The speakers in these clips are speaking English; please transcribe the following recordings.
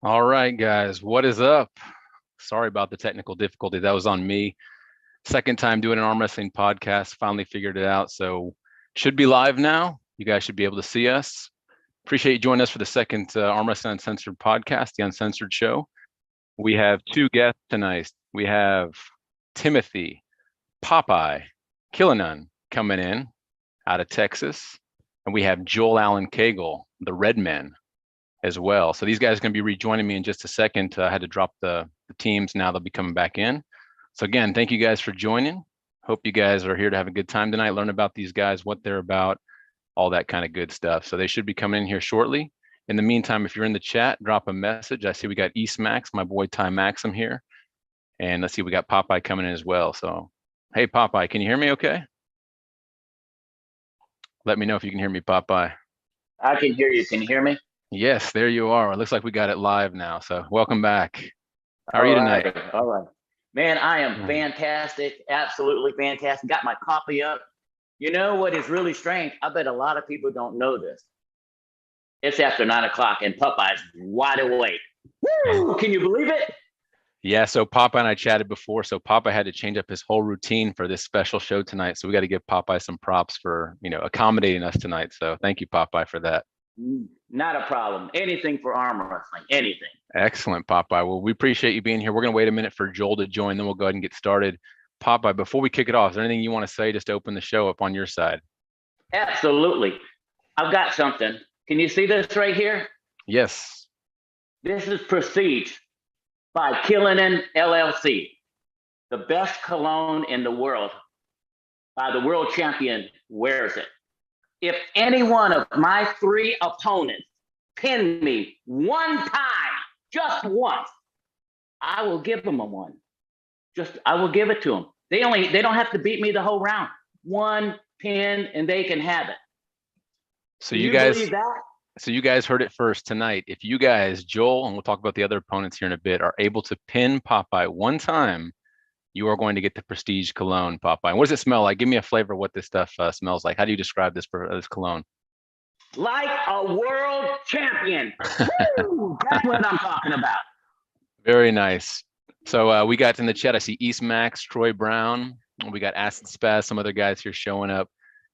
All right, guys, what is up? Sorry about the technical difficulty. That was on me. Second time doing an arm wrestling podcast. Finally figured it out. So should be live now. You guys should be able to see us. Appreciate you joining us for the second Arm Wrestling Uncensored podcast, the Uncensored Show. We have two guests tonight. We have Timothy, Popeye, Kyllonen coming in out of Texas. And we have Joel Allen Cagle, the Redman, as well. So these guys are going to be rejoining me in just a second. I had to drop the teams. Now they'll be coming back in. So again, thank you guys for joining. Hope you guys are here to have a good time tonight, learn about these guys, what they're about, all that kind of good stuff. So they should be coming in here shortly. In the meantime, if you're in the chat, drop a message. I see we got East Max, my boy Ty Maxim here. And let's see, we got Popeye coming in as well. So, hey, Popeye, can you hear me okay? Let me know if you can hear me, Popeye. I can hear you. Can you hear me? Yes, there you are. It looks like we got it live now. So welcome back. How are you tonight? All right. Man, I am fantastic. Absolutely fantastic. Got my coffee up. You know what is really strange? I bet a lot of people don't know this. It's after 9 o'clock and Popeye's wide awake. Woo! Can you believe it? Yeah, so Popeye and I chatted before. So Popeye had to change up his whole routine for this special show tonight. So we got to give Popeye some props for, accommodating us tonight. So thank you, Popeye, for that. Not a problem. Anything for arm wrestling. Anything. Excellent, Popeye. Well, we appreciate you being here. We're going to wait a minute for Joel to join, then we'll go ahead and get started. Popeye, before we kick it off, is there anything you want to say just to open the show up on your side? Absolutely. I've got something. Can you see this right here? Yes. This is Prestige by Kyllonen LLC, the best cologne in the world. By the world champion wears it. If any one of my three opponents pin me one time, just once, I will give them a one. I will give it to them. They don't have to beat me the whole round. One pin and they can have it. So you guys heard it first tonight. If you guys, Joel, and we'll talk about the other opponents here in a bit, are able to pin Popeye one time, you are going to get the Prestige cologne, Popeye. What does it smell like? Give me a flavor of what this stuff smells like. How do you describe this cologne? Like a world champion. Woo! That's what I'm talking about. Very nice. So we got in the chat, I see East Max, Troy Brown. We got Acid Spaz, some other guys here showing up.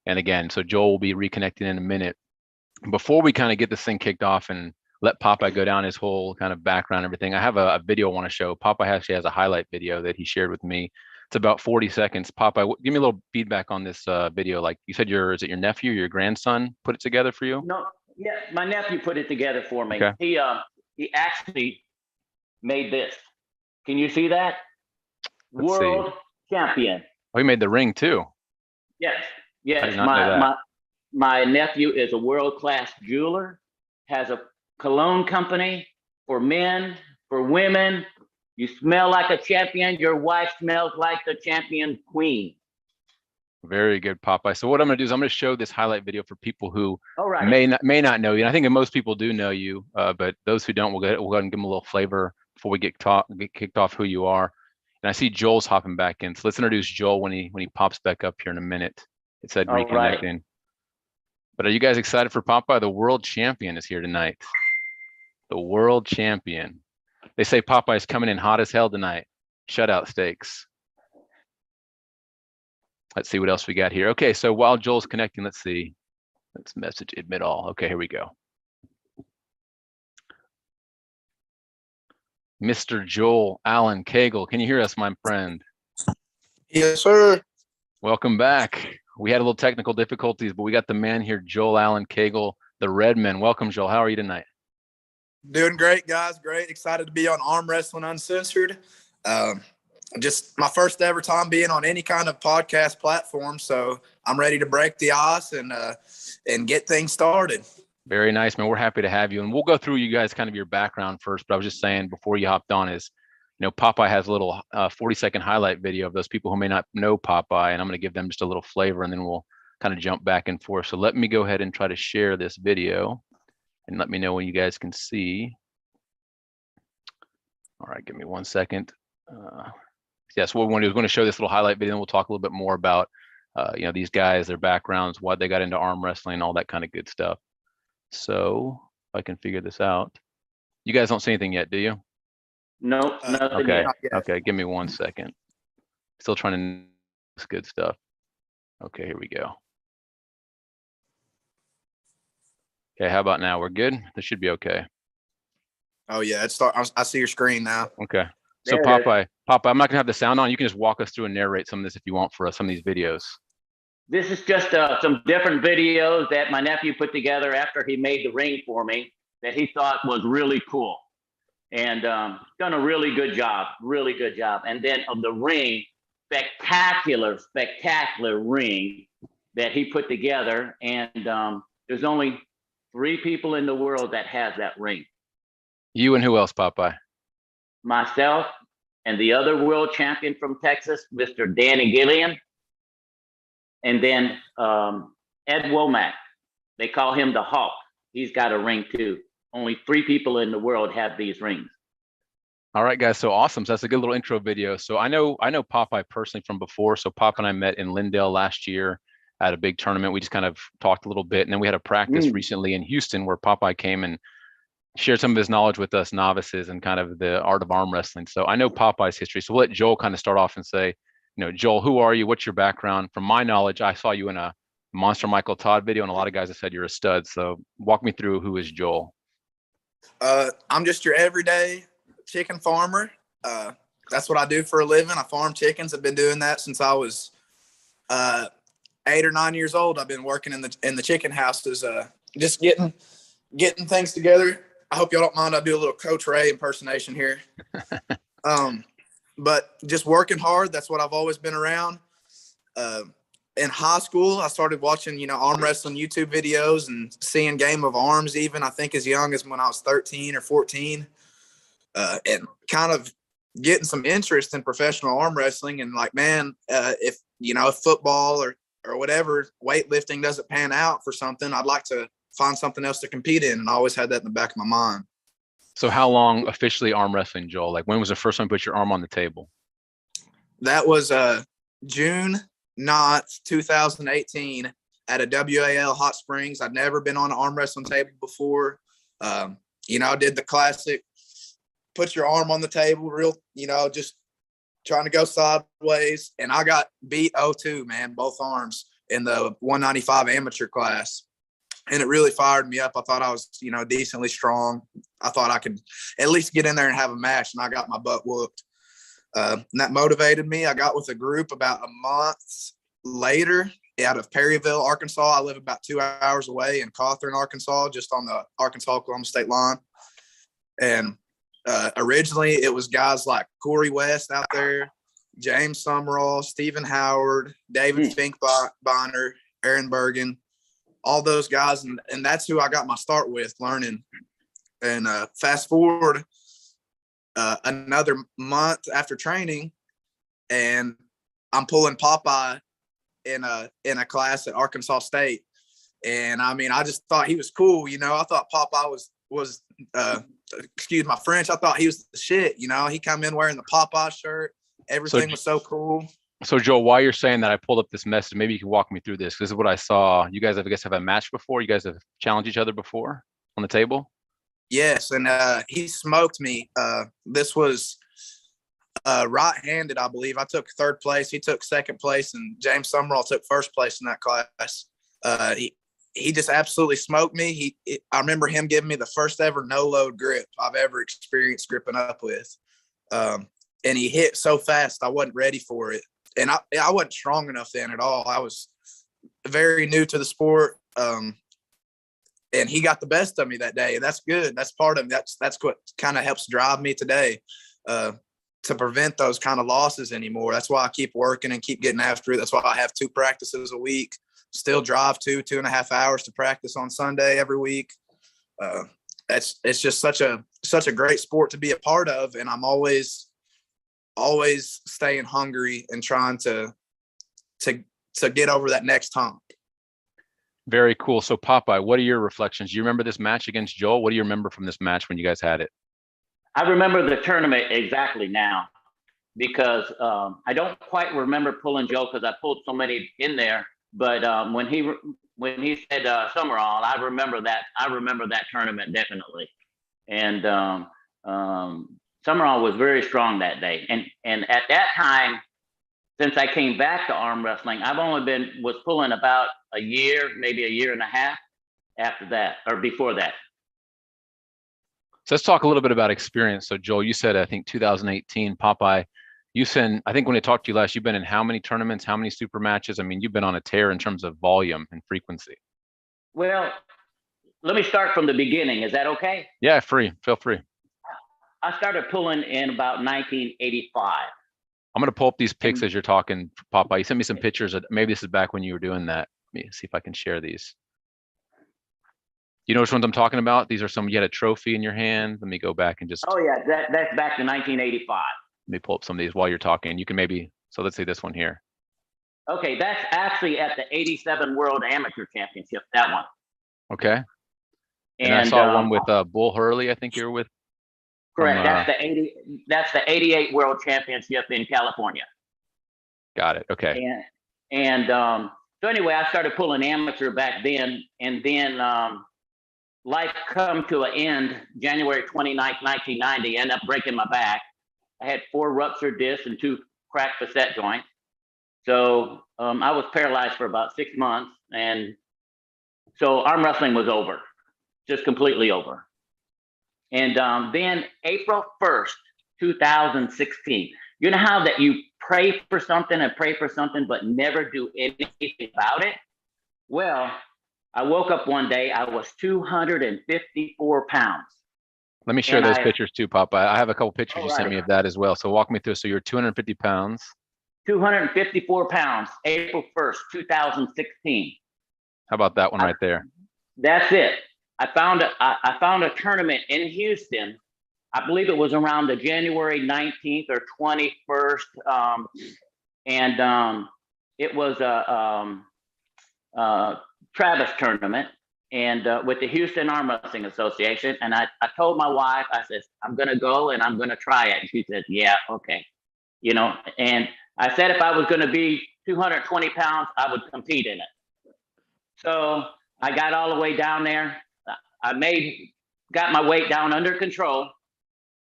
And again, so Joel will be reconnecting in a minute. Before we kind of get this thing kicked off and let Popeye go down his whole kind of background and everything, I have a video I want to show. Popeye actually has a highlight video that he shared with me. It's about 40 seconds. Popeye, give me a little feedback on this video. Like you said, is it your nephew or your grandson put it together for you? No, yeah, my nephew put it together for me. Okay. He actually made this. Can you see that? World champion. Oh, he made the ring too. Yes. My nephew is a world-class jeweler, has a cologne company for men, for women. You smell like a champion. Your wife smells like the champion queen. Very good, Popeye. So what I'm going to do is I'm going to show this highlight video for people who may not know you. And I think most people do know you, but those who don't, we'll go ahead and give them a little flavor before we get kicked off who you are. And I see Joel's hopping back in. So let's introduce Joel when he pops back up here in a minute. It said reconnecting. Right. But are you guys excited for Popeye? The world champion is here tonight. The world champion. They say Popeye's coming in hot as hell tonight. Shutout stakes. Let's see what else we got here. Okay, so while Joel's connecting, let's see. Let's message admit all. Okay, here we go. Mr. Joel Allen Cagle, can you hear us, my friend? Yes, sir. Welcome back. We had a little technical difficulties, but we got the man here, Joel Allen Cagle, the Redman. Welcome, Joel. How are you tonight? Doing great, guys. Great. Excited to be on Arm Wrestling Uncensored. Just my first ever time being on any kind of podcast platform, so I'm ready to break the ice and get things started. Very nice, man. We're happy to have you. And we'll go through you guys kind of your background first, but I was just saying before you hopped on is, Popeye has a little 40-second highlight video of those people who may not know Popeye, and I'm going to give them just a little flavor, and then we'll kind of jump back and forth. So let me go ahead and try to share this video, and let me know when you guys can see. All right, give me 1 second. Yes, what we want to do is we're going to show this little highlight video, and we'll talk a little bit more about, these guys, their backgrounds, why they got into arm wrestling, all that kind of good stuff. So if I can figure this out. You guys don't see anything yet, do you? Nope, nothing Okay. yet. Not yet. Okay, give me 1 second. Still trying to this good stuff. Okay, here we go. Okay, how about now? We're good? This should be okay. Oh yeah, I see your screen now. Okay. So There it is. Popeye, I'm not gonna have the sound on. You can just walk us through and narrate some of this if you want for us, some of these videos. This is just some different videos that my nephew put together after he made the ring for me that he thought was really cool. And done a really good job. And then of the ring, spectacular ring that he put together. And there's only 3 people in the world that has that ring. You and who else, Popeye? Myself and the other world champion from Texas, Mr. Danny Gilliam. And then Ed Womack. They call him the Hawk. He's got a ring too. Only 3 people in the world have these rings. All right, guys. So awesome. So that's a good little intro video. So I know Popeye personally from before. So Pop and I met in Lindale last year at a big tournament. We just kind of talked a little bit, and then we had a practice recently in Houston where Popeye came and shared some of his knowledge with us novices and kind of the art of arm wrestling. So I know Popeye's history. So we'll let Joel kind of start off and say, Joel, who are you? What's your background? From my knowledge, I saw you in a Monster Michael Todd video, and a lot of guys have said you're a stud. So walk me through who is Joel. I'm just your everyday chicken farmer. That's what I do for a living. I farm chickens. I've been doing that since I was 8 or 9 years old. I've been working in the chicken houses, just getting things together. I hope y'all don't mind. I do a little Coach Ray impersonation here. But just working hard. That's what I've always been around. In high school, I started watching, arm wrestling YouTube videos and seeing Game of Arms, even I think as young as when I was 13 or 14, and kind of getting some interest in professional arm wrestling. And like, man, if football or whatever, weightlifting doesn't pan out for something, I'd like to find something else to compete in. And I always had that in the back of my mind. So how long officially arm wrestling, Joel? Like, when was the first time you put your arm on the table? That was June 9th, 2018 at a WAL Hot Springs. I'd never been on an arm wrestling table before. I did the classic, put your arm on the table, just trying to go sideways. And I got beat 0-2, man, both arms in the 195 amateur class. And it really fired me up. I thought I was, decently strong. I thought I could at least get in there and have a match, and I got my butt whooped. And that motivated me. I got with a group about a month later out of Perryville, Arkansas. I live about 2 hours away in Cawthorne, Arkansas, just on the Arkansas-Oklahoma state line. And originally it was guys like Corey West out there, James Summerall, Stephen Howard, David Finkbeiner, Aaron Bergen, all those guys. And that's who I got my start with learning. And fast forward another month after training, and I'm pulling Popeye in a class at Arkansas State. And I mean, I just thought he was cool. I thought Popeye was excuse my French, I thought he was the shit. He come in wearing the Popeye shirt. Everything was so cool. So Joel, while you're saying that, I pulled up this message. Maybe you can walk me through this. This is what I saw. You guys, I guess, have a match before. You guys have challenged each other before on the table. Yes, and he smoked me. This was right-handed, I believe. I took 3rd place. He took 2nd place, and James Summerall took 1st place in that class. He just absolutely smoked me. I remember him giving me the first ever no-load grip I've ever experienced gripping up with. And he hit so fast, I wasn't ready for it. And I wasn't strong enough then at all. I was very new to the sport. And he got the best of me that day. And that's good. That's part of it. That's what kind of helps drive me today to prevent those kind of losses anymore. That's why I keep working and keep getting after it. That's why I have 2 practices a week, still drive 2.5 hours to practice on Sunday every week. It's just such a great sport to be a part of. And I'm always staying hungry and trying to get over that next hump. Very cool. So Popeye, what are your reflections? Do you remember this match against Joel? What do you remember from this match when you guys had it? I remember the tournament exactly now because I don't quite remember pulling Joe because I pulled so many in there. But when he said Summerall, I remember that tournament definitely. And Summerall was very strong that day. And at that time, since I came back to arm wrestling, I've only was pulling about a year, maybe a year and a half after that, or before that. So let's talk a little bit about experience. So Joel, you said, I think 2018, Popeye, I think when I talked to you last, you've been in how many tournaments, how many super matches? I mean, you've been on a tear in terms of volume and frequency. Well, let me start from the beginning. Is that okay? Yeah, feel free. I started pulling in about 1985. I'm going to pull up these pics as you're talking, Popeye. You sent me some pictures. Maybe this is back when you were doing that. Let me see if I can share these. You know which ones I'm talking about? These are some, you had a trophy in your hand. Let me go back and just. Oh yeah, that's back to 1985. Let me pull up some of these while you're talking. You can maybe, so let's see this one here. Okay, that's actually at the 87 World Amateur Championship, that one. Okay. And I saw one with Bull Hurley, I think you were with. Correct, that's the 88 World Championship in California. Got it, okay. So anyway, I started pulling amateur back then, and then life come to an end January 29th, 1990, ended up breaking my back. I had 4 ruptured discs and 2 cracked facet joints. So I was paralyzed for about 6 months. And so arm wrestling was over, just completely over. And then April 1st, 2016, you know how that you pray for something, but never do anything about it? Well, I woke up one day, I was 254 pounds. Let me share those pictures too, Papa. I have a couple pictures you sent me of that as well. So walk me through. So you're 250 pounds. 254 pounds, April 1st, 2016. How about that one right there? That's it. I found a tournament in Houston. I believe it was around the January 19th or 21st. It was a Travis tournament, and with the Houston Arm Wrestling Association. And I told my wife, I said, I'm going to go and I'm going to try it. And she said, yeah, okay. You know, and I said, if I was going to be 220 pounds, I would compete in it. So I got all the way down there. Got my weight down under control.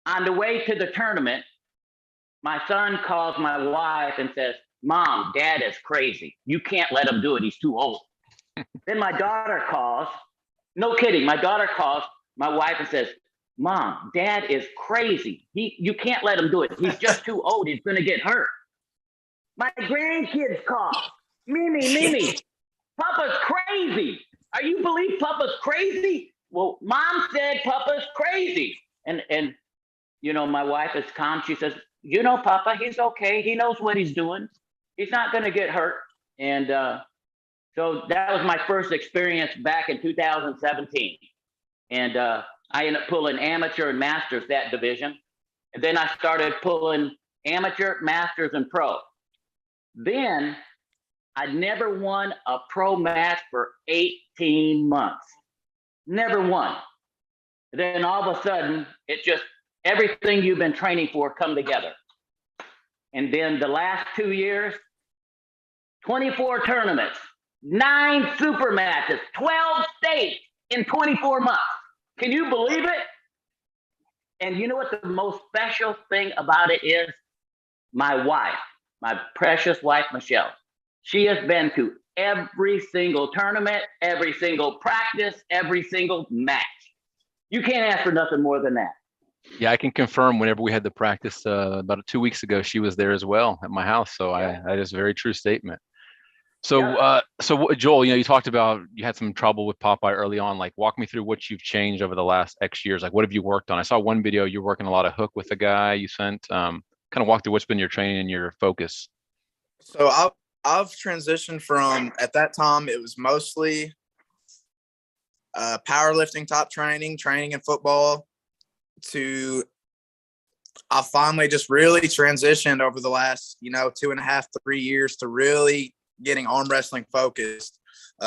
On the way to the tournament, my son calls my wife and says, Mom, Dad is crazy. You can't let him do it. He's too old. Then my daughter calls. No kidding. My daughter calls my wife and says, Mom, Dad is crazy. You can't let him do it. He's just too old. He's going to get hurt. My grandkids call. Mimi, Papa's crazy. Are you believe Papa's crazy? Well, Mom said Papa's crazy. And you know, my wife is calm. She says, you know, Papa, he's okay. He knows what he's doing. He's not going to get hurt. And so that was my first experience back in 2017. And I ended up pulling amateur and masters, that division. And then I started pulling amateur, masters, and pro. Then I never won a pro match for 18 months. Never won. Then all of a sudden, it just, everything you've been training for come together. And then the last 2 years, 24 tournaments, 9 super matches, 12 states in 24 months. Can you believe it? And you know what the most special thing about it is? My wife, my precious wife, Michelle. She has been to every single tournament, every single practice, every single match. You can't ask for nothing more than that. Yeah, I can confirm whenever we had the practice about 2 weeks ago, she was there as well at my house. So yeah. That is a very true statement. So, yeah. So Joel, you know, you talked about you had some trouble with Popeye early on. Like, walk me through what you've changed over the last X years. Like, what have you worked on? I saw one video, you're working a lot of hook with a guy you sent. Kind of walk through what's been your training and your focus. So I've transitioned from, at that time, it was mostly powerlifting type training in football, to I finally just really transitioned over the last, 2.5, 3 years to really getting arm wrestling focused,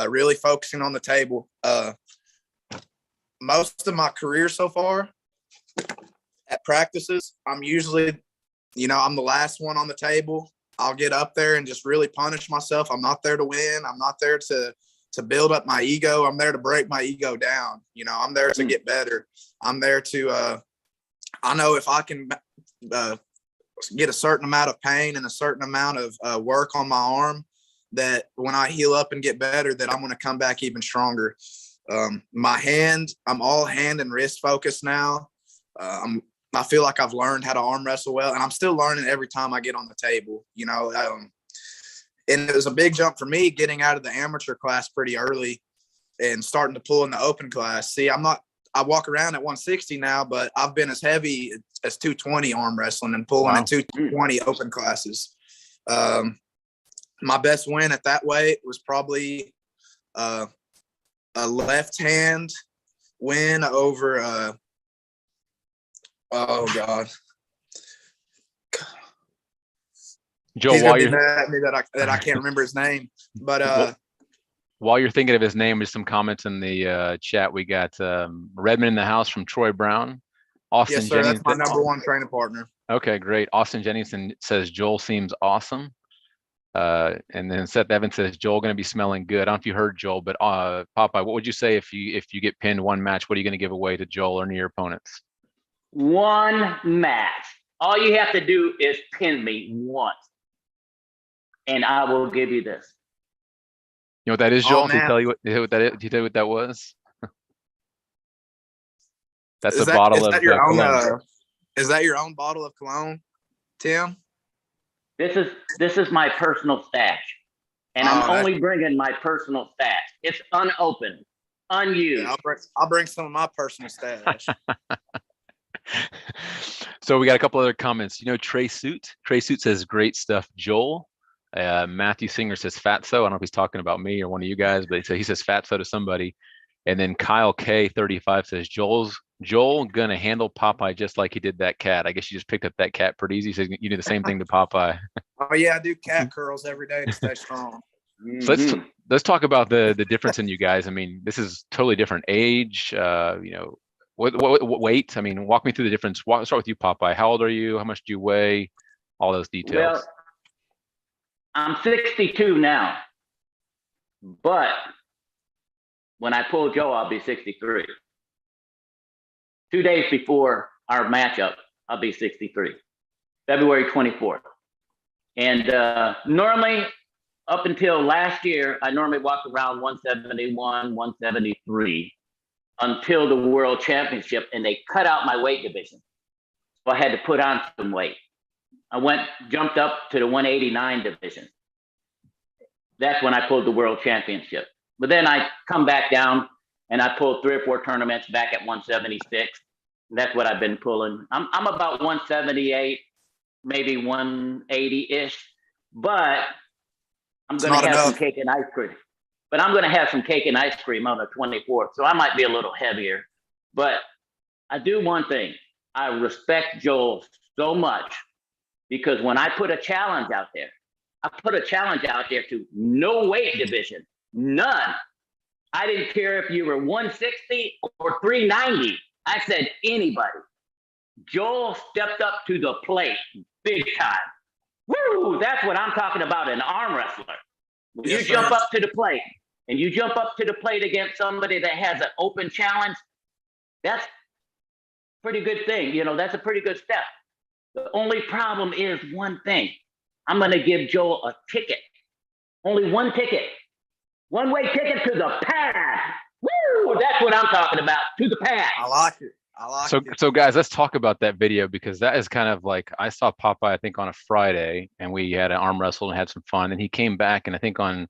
really focusing on the table. Most of my career so far at practices, I'm usually, I'm the last one on the table. I'll get up there and just really punish myself. I'm not there to win. I'm not there to to build up my ego. I'm there to break my ego down. You know, I'm there to get better. I'm there to, I know if I can get a certain amount of pain and a certain amount of work on my arm, that when I heal up and get better, that I'm going to come back even stronger. My hand, I'm all hand and wrist focused now. I feel like I've learned how to arm wrestle well, and I'm still learning every time I get on the table, you know. And it was a big jump for me getting out of the amateur class pretty early and starting to pull in the open class. See, I walk around at 160 now, but I've been as heavy as 220 arm wrestling and pulling in 220 open classes. My best win at that weight was probably a left hand win over oh God. Joe, he's while gonna be you're mad at me that I can't remember his name. But while you're thinking of his name, there's some comments in the chat. We got Redman in the house from Troy Brown. Austin yes, sir. Jennings. That's my number one training partner. Okay, great. Austin Jennings says Joel seems awesome. And then Seth Evans says Joel going to be smelling good. I don't know if you heard Joel, but Popeye, what would you say if you get pinned one match? What are you going to give away to Joel or any of your opponents? One match. All you have to do is pin me once, and I will give you this. You know what that is, Joel? Oh, Did he tell you what that is? Did he tell you what that was? That's Is a bottle of own, is that your own bottle of cologne, Tim? This is my personal stash, and I'm only bringing my personal stash. It's unopened, unused. Yeah, I'll bring some of my personal stash. So we got a couple other comments. You know, Trey Suit says great stuff, Joel. Matthew Singer says fatso. I don't know if he's talking about me or one of you guys, but he says fatso to somebody. And then Kyle K35 says Joel gonna handle Popeye just like he did that cat. I guess you just picked up that cat pretty easy. So you do the same thing to Popeye. Oh yeah, I do cat curls every day to stay strong. So let's talk about the difference in you guys. I mean, this is totally different age. You know, what weight? I mean, walk me through the difference. Start with you, Popeye. How old are you? How much do you weigh? All those details. Well, I'm 62 now, but when I pull Joe, I'll be 63. 2 days before our matchup, I'll be 63, February 24th. And normally, up until last year, I normally walked around 171, 173 until the World Championship, and they cut out my weight division. So I had to put on some weight. I jumped up to the 189 division. That's when I pulled the World Championship. But then I come back down and I pulled 3 or 4 tournaments back at 176. That's what I've been pulling. I'm about 178, maybe 180-ish, but I'm going to have some cake and ice cream. But I'm going to have some cake and ice cream on the 24th, so I might be a little heavier. But I do one thing. I respect Joel so much because when I put a challenge out there, I put a challenge out there to no weight division, none. I didn't care if you were 160 or 390. I said anybody. Joel stepped up to the plate big time. Woo! That's what I'm talking about, an arm wrestler. When you jump up to the plate and you jump up to the plate against somebody that has an open challenge, that's a pretty good thing. You know, that's a pretty good step. The only problem is one thing. I'm going to give Joel a ticket. Only one ticket. One-way ticket to the pad. Woo! That's what I'm talking about, to the pad. I like it. So guys, let's talk about that video because that is kind of like, I saw Popeye, I think on a Friday, and we had an arm wrestle and had some fun. And he came back, and I think on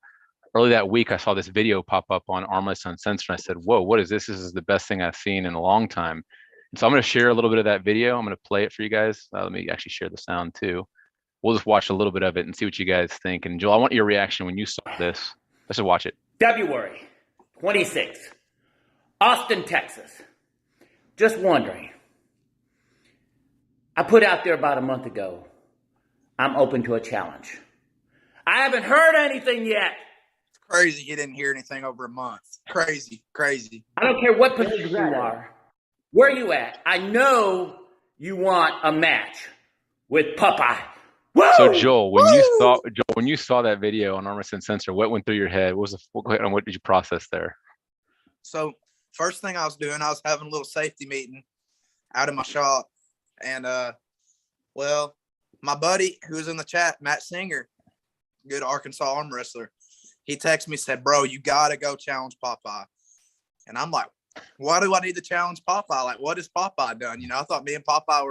early that week, I saw this video pop up on Armless Uncensored. And I said, whoa, what is this? This is the best thing I've seen in a long time. And so I'm going to share a little bit of that video. I'm going to play it for you guys. Let me actually share the sound too. We'll just watch a little bit of it and see what you guys think. And Joel, I want your reaction when you saw this. Let's just watch it. February 26th, Austin, Texas. Just wondering. I put out there about a month ago, I'm open to a challenge. I haven't heard anything yet. It's crazy you didn't hear anything over a month. Crazy. I don't care what position you are, where you at. I know you want a match with Popeye. Woo! So Joel, when you saw that video on Uncensored, what went through your head? What did you process there? So first thing I was doing, I was having a little safety meeting out of my shop. And well, my buddy who was in the chat, Matt Singer, good Arkansas arm wrestler, he texted me, said, bro, you gotta go challenge Popeye. And I'm like, why do I need to challenge Popeye? Like, what has Popeye done? You know, I thought me and Popeye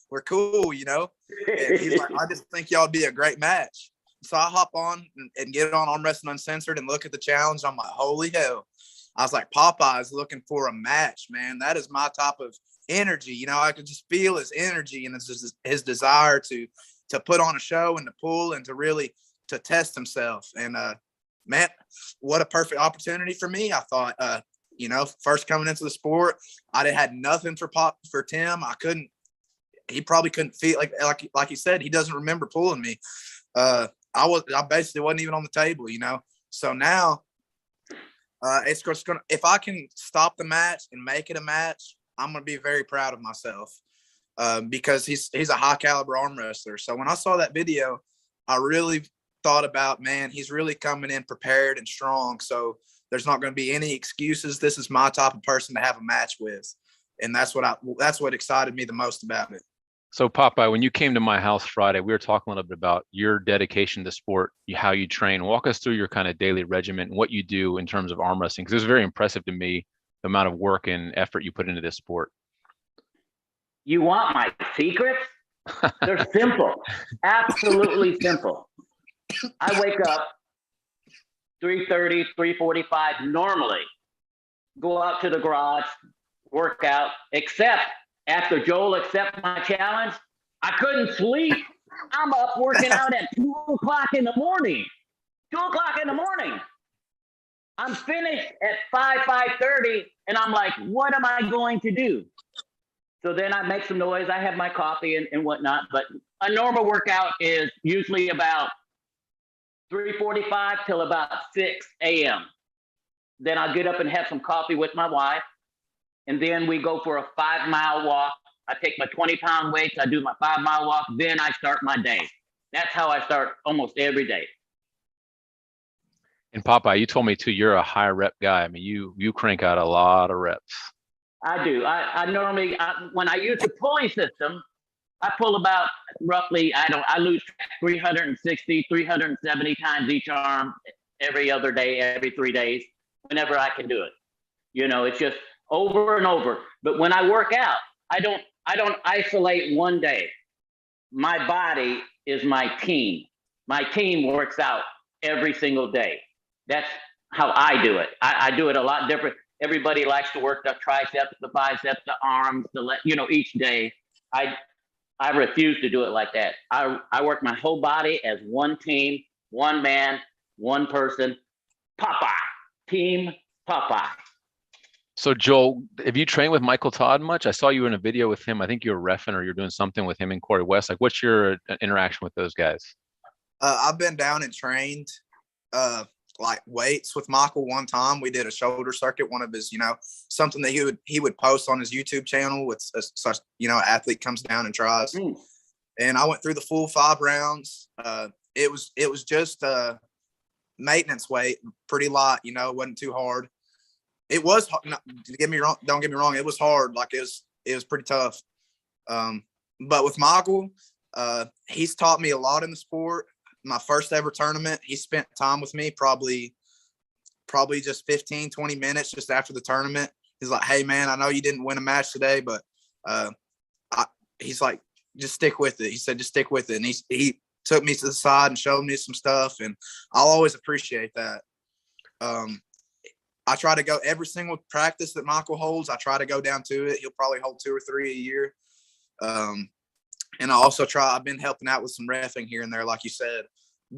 were cool, you know? And he's like, I just think y'all would be a great match. So I hop on and get on Arm Wrestling Uncensored and look at the challenge. I'm like, holy hell. I was like, Popeye is looking for a match, man. That is my type of energy. You know, I could just feel his energy and his desire to put on a show and to pull and to really to test himself. And man, what a perfect opportunity for me. I thought, you know, first coming into the sport, I had nothing for Tim. He probably couldn't feel like he said, he doesn't remember pulling me. I basically wasn't even on the table, you know? So now it's just gonna, if I can stop the match and make it a match, I'm going to be very proud of myself because he's a high caliber arm wrestler. So when I saw that video, I really thought about, man, he's really coming in prepared and strong. So there's not going to be any excuses. This is my type of person to have a match with. And that's what excited me the most about it. So Popeye, when you came to my house Friday, we were talking a little bit about your dedication to sport, how you train. Walk us through your kind of daily regimen and what you do in terms of arm wrestling, because it was very impressive to me, the amount of work and effort you put into this sport. You want my secrets? They're simple, absolutely simple. I wake up 3:30, 3:45 normally, go out to the garage, work out, except after Joel accepted my challenge, I couldn't sleep. I'm up working out at 2 o'clock in the morning. 2 o'clock in the morning. I'm finished at 5:30, and I'm like, what am I going to do? So then I make some noise. I have my coffee and whatnot, but a normal workout is usually about 3:45 till about 6 a.m. Then I'll get up and have some coffee with my wife. And then we go for a 5-mile walk. I take my 20-pound weights. I do my 5-mile walk. Then I start my day. That's how I start almost every day. And Popeye, you told me too, you're a high rep guy. I mean, you crank out a lot of reps. I do. I normally, when I use the pulley system, I pull about roughly, I lose 360, 370 times each arm every other day, every 3 days, whenever I can do it. You know, it's just over and over. But when I work out, I don't isolate one day. My body is my team. My team works out every single day. That's how I do it. I do it a lot different. Everybody likes to work the triceps, the biceps, the arms, each day. I refuse to do it like that. I work my whole body as one team, one man, one person. Popeye, team Popeye. So Joel, have you trained with Michael Todd much? I saw you in a video with him. I think you were reffing or you're doing something with him and Corey West. Like, what's your interaction with those guys? I've been down and trained like weights with Michael one time. We did a shoulder circuit, one of his, something that he would post on his YouTube channel with such, athlete comes down and tries. And I went through the full 5 rounds. It was just maintenance weight, pretty light, it wasn't too hard. It was, don't get me wrong. It was hard. Like it was pretty tough. But with Michael, he's taught me a lot in the sport. My first ever tournament, he spent time with me, probably just 15, 20 minutes just after the tournament. He's like, hey man, I know you didn't win a match today, but he's like, just stick with it. He said, just stick with it. And he took me to the side and showed me some stuff. And I'll always appreciate that. I try to go every single practice that Michael holds. I try to go down to it. He'll probably hold 2 or 3 a year. And I also I've been helping out with some reffing here and there, like you said,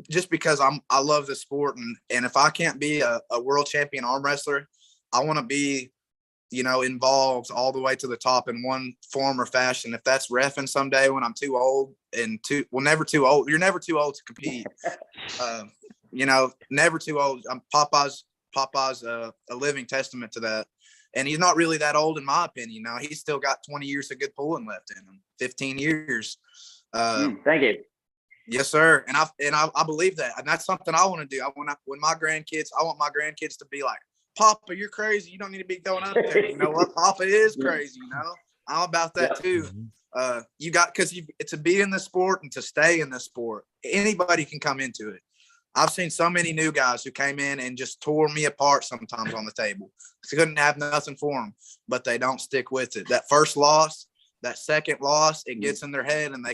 just because I love the sport. And if I can't be a world champion arm wrestler, I want to be, involved all the way to the top in one form or fashion. If that's reffing someday when I'm too old never too old. You're never too old to compete. Never too old. Popeye's a living testament to that. And he's not really that old, in my opinion. He's still got 20 years of good pulling left in him, 15 years. Thank you. Yes, sir. And I believe that, and that's something I want to do. When my grandkids, I want my grandkids to be like, Papa, you're crazy. You don't need to be going up there. You know what? Papa is crazy. You know, I'm about that too. You got because to be in the sport and to stay in the sport, anybody can come into it. I've seen so many new guys who came in and just tore me apart sometimes on the table. Couldn't have nothing for them, but they don't stick with it. That first loss, that second loss, it gets in their head and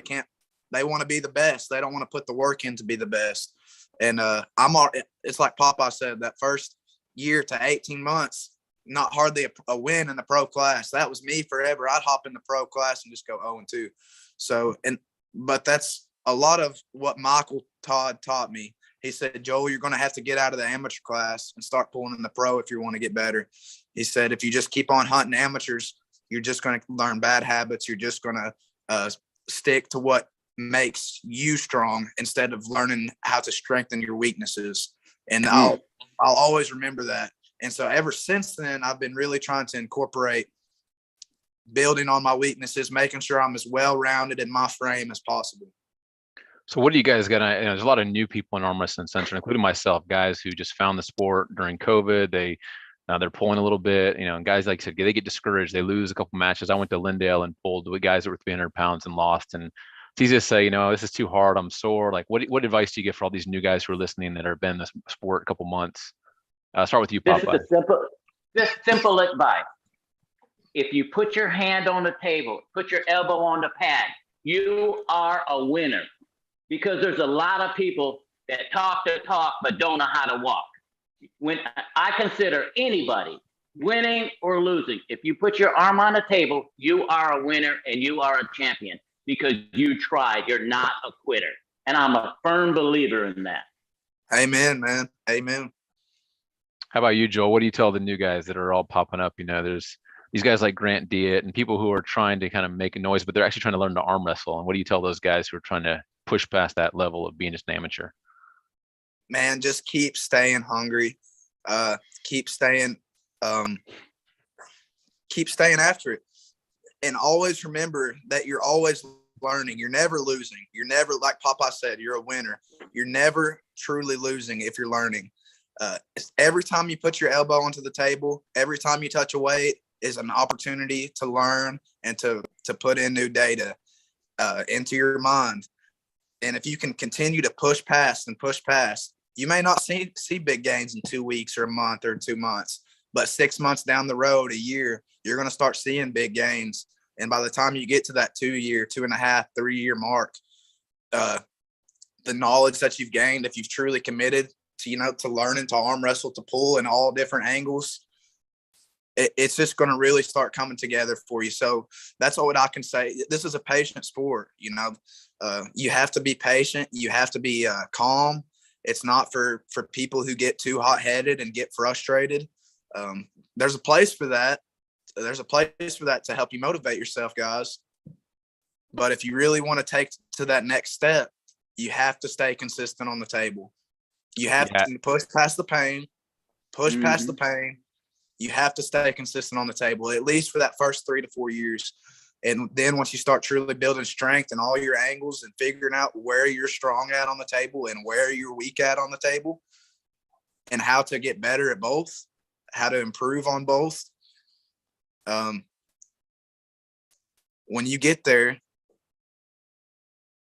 they want to be the best. They don't want to put the work in to be the best. And it's like Popeye said, that first year to 18 months, not hardly a win in the pro class. That was me forever. I'd hop in the pro class and just go 0-2. So, but that's a lot of what Michael Todd taught me. He said, Joel, you're going to have to get out of the amateur class and start pulling in the pro if you want to get better. He said, if you just keep on hunting amateurs, you're just going to learn bad habits. You're just going to stick to what makes you strong instead of learning how to strengthen your weaknesses. And I'll always remember that. And so ever since then, I've been really trying to incorporate building on my weaknesses, making sure I'm as well-rounded in my frame as possible. So what do you guys got? There's a lot of new people in arm wrestling Uncensored, including myself, guys who just found the sport during COVID. They're pulling a little bit, and guys, like I said, they get discouraged. They lose a couple matches. I went to Lindale and pulled with guys that were 300 pounds and lost. And it's easy to say, this is too hard. I'm sore. Like, what advice do you give for all these new guys who are listening that have been in this sport a couple months? Start with you, Popeye. This simple advice. If you put your hand on the table, put your elbow on the pad, you are a winner. Because there's a lot of people that talk the talk but don't know how to walk. When I consider anybody winning or losing, if you put your arm on the table, you are a winner and you are a champion because you tried. You're not a quitter. And I'm a firm believer in that. Amen, man. Amen. How about you, Joel? What do you tell the new guys that are all popping up? There's these guys like Grant Diet and people who are trying to kind of make a noise, but they're actually trying to learn to arm wrestle. And what do you tell those guys who are trying to push past that level of being just an amateur? Man, just keep staying hungry. Keep staying after it. And always remember that you're always learning. You're never losing. You're never, like Popeye said, you're a winner. You're never truly losing if you're learning. Every time you put your elbow onto the table, every time you touch a weight is an opportunity to learn and to put in new data into your mind. And if you can continue to push past, you may not see big gains in 2 weeks or a month or 2 months, but 6 months down the road, a year, you're going to start seeing big gains. And by the time you get to that 2-year, 2.5, 3-year mark, the knowledge that you've gained, if you've truly committed to learning to arm wrestle, to pull in all different angles, it's just going to really start coming together for you. So that's all what I can say. This is a patient sport. You have to be patient. You have to be calm. It's not for people who get too hot-headed and get frustrated. There's a place for that. There's a place for that to help you motivate yourself, guys. But if you really want to take to that next step, you have to stay consistent on the table. You have to push past the pain, past the pain. You have to stay consistent on the table, at least for that first 3 to 4 years. And then once you start truly building strength and all your angles and figuring out where you're strong at on the table and where you're weak at on the table and how to get better at both, how to improve on both. When you get there,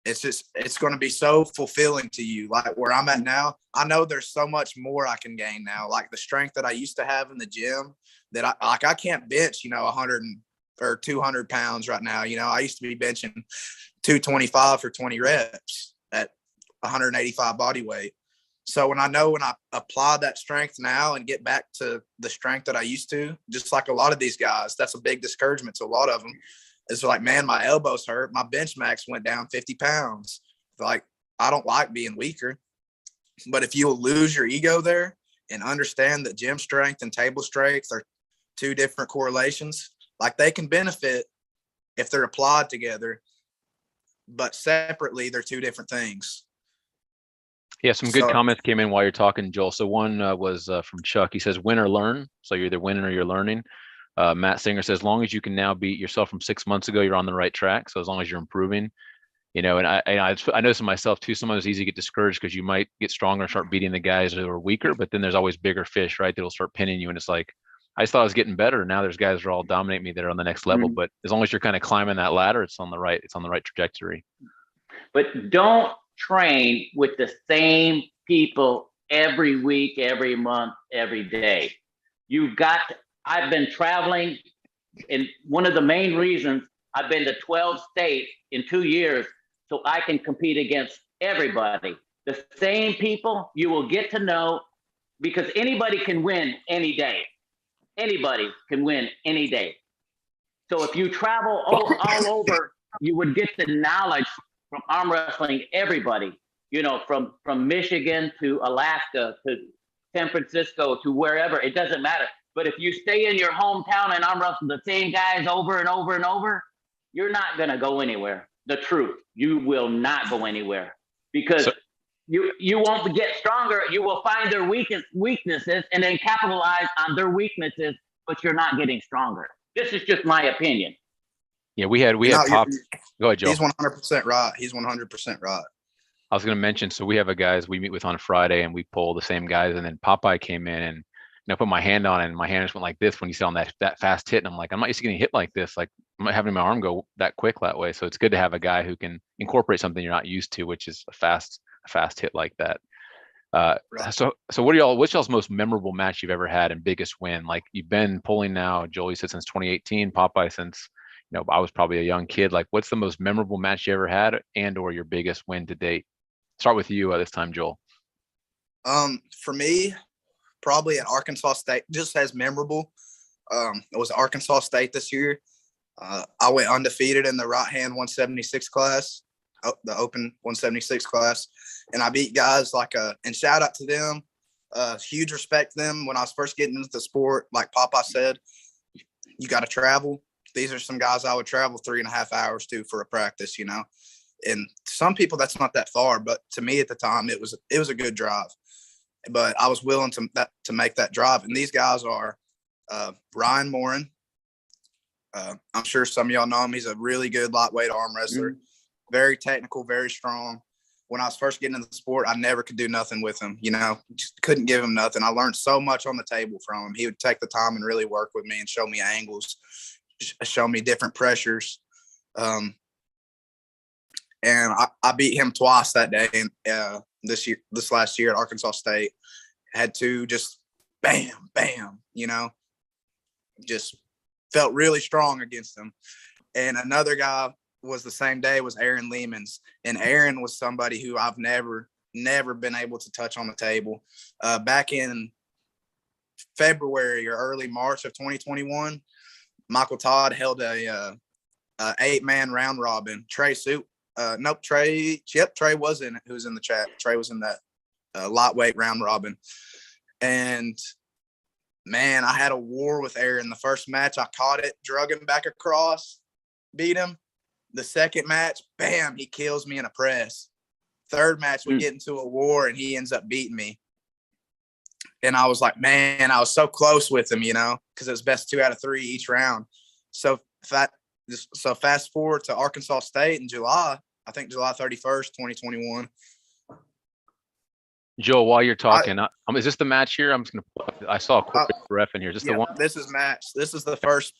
it's going to be so fulfilling to you. Like where I'm at now, I know there's so much more I can gain now. Like the strength that I used to have in the gym that I can't bench, 100 or 200 pounds right now. I used to be benching 225 for 20 reps at 185 body weight. So when I apply that strength now and get back to the strength that I used to, just like a lot of these guys, that's a big discouragement to a lot of them. It's like, man, my elbows hurt. My bench max went down 50 pounds. Like, I don't like being weaker. But if you lose your ego there and understand that gym strength and table strength are two different correlations, like they can benefit if they're applied together, but separately, they're two different things. Yeah, some good comments came in while you're talking, Joel. So one was from Chuck. He says, win or learn. So you're either winning or you're learning. Matt Singer says, as long as you can now beat yourself from 6 months ago, you're on the right track. So as long as you're improving. I know this myself too. Sometimes it's easy to get discouraged because you might get stronger and start beating the guys who are weaker, but then there's always bigger fish, right? That'll start pinning you. And it's like, I just thought I was getting better. Now there's guys that are all dominate me that are on the next level. Mhm. But as long as you're kind of climbing that ladder, it's on the right trajectory. But don't train with the same people every week, every month, every day. I've been traveling, and one of the main reasons I've been to 12 states in 2 years, so I can compete against everybody. The same people you will get to know, because anybody can win any day. Anybody can win any day. So if you travel all over, you would get the knowledge from arm wrestling everybody, from Michigan to Alaska to San Francisco to wherever, it doesn't matter. But if you stay in your hometown and arm wrestle the same guys over and over and over, you're not going to go anywhere. The truth, you will not go anywhere, because you won't get stronger. You will find their weaknesses and then capitalize on their weaknesses, but you're not getting stronger. This is just my opinion. Yeah, we had Pop. Go ahead, Joe. He's 100% right. He's 100% right. I was going to mention, so we have a guys we meet with on Friday, and we pull the same guys, and then Popeye came in, and I put my hand on it, and my hand just went like this when you saw that fast hit, and I'm like, I'm not used to getting hit like this. Like, I'm not having my arm go that quick that way. So it's good to have a guy who can incorporate something you're not used to, which is a fast hit like that. Right. So what's y'all's most memorable match you've ever had and biggest win? Like, you've been pulling now, Joel, you said since 2018, Popeye since, I was probably a young kid. Like, what's the most memorable match you ever had and or your biggest win to date? Start with you this time, Joel. For me, probably at Arkansas State, just as memorable. It was Arkansas State this year. I went undefeated in the right hand 176 class, the open 176 class, and I beat guys and shout out to them. Huge respect to them. When I was first getting into the sport, like Popeye said, you got to travel. These are some guys I would travel 3.5 hours to for a practice, And some people that's not that far, but to me at the time it was a good drive. But I was willing to make that drive. And these guys are Ryan Morin. I'm sure some of y'all know him. He's a really good lightweight arm wrestler, very technical, very strong. When I was first getting into the sport, I never could do nothing with him. Just couldn't give him nothing. I learned so much on the table from him. He would take the time and really work with me and show me angles, show me different pressures. And I beat him twice that day. And this last year at Arkansas State, had to just bam, bam, just felt really strong against him. And another guy was the same day was Aaron Lehmans. And Aaron was somebody who I've never been able to touch on the table. Back in February or early March of 2021, Michael Todd held a 8-man round robin. Trey was in it, who was in the chat. Trey was in that lightweight round robin. And man, I had a war with Aaron. The first match, I caught it, drug him back across, beat him. The second match, bam, he kills me in a press. Third match, we get into a war, and he ends up beating me. And I was like, man, I was so close with him, because it was best 2 out of 3 each round. So fast forward to Arkansas State in July, I think July 31st, 2021. Joel, while you're talking, is this the match here? I saw a quick ref in here. Is this the one? This is the first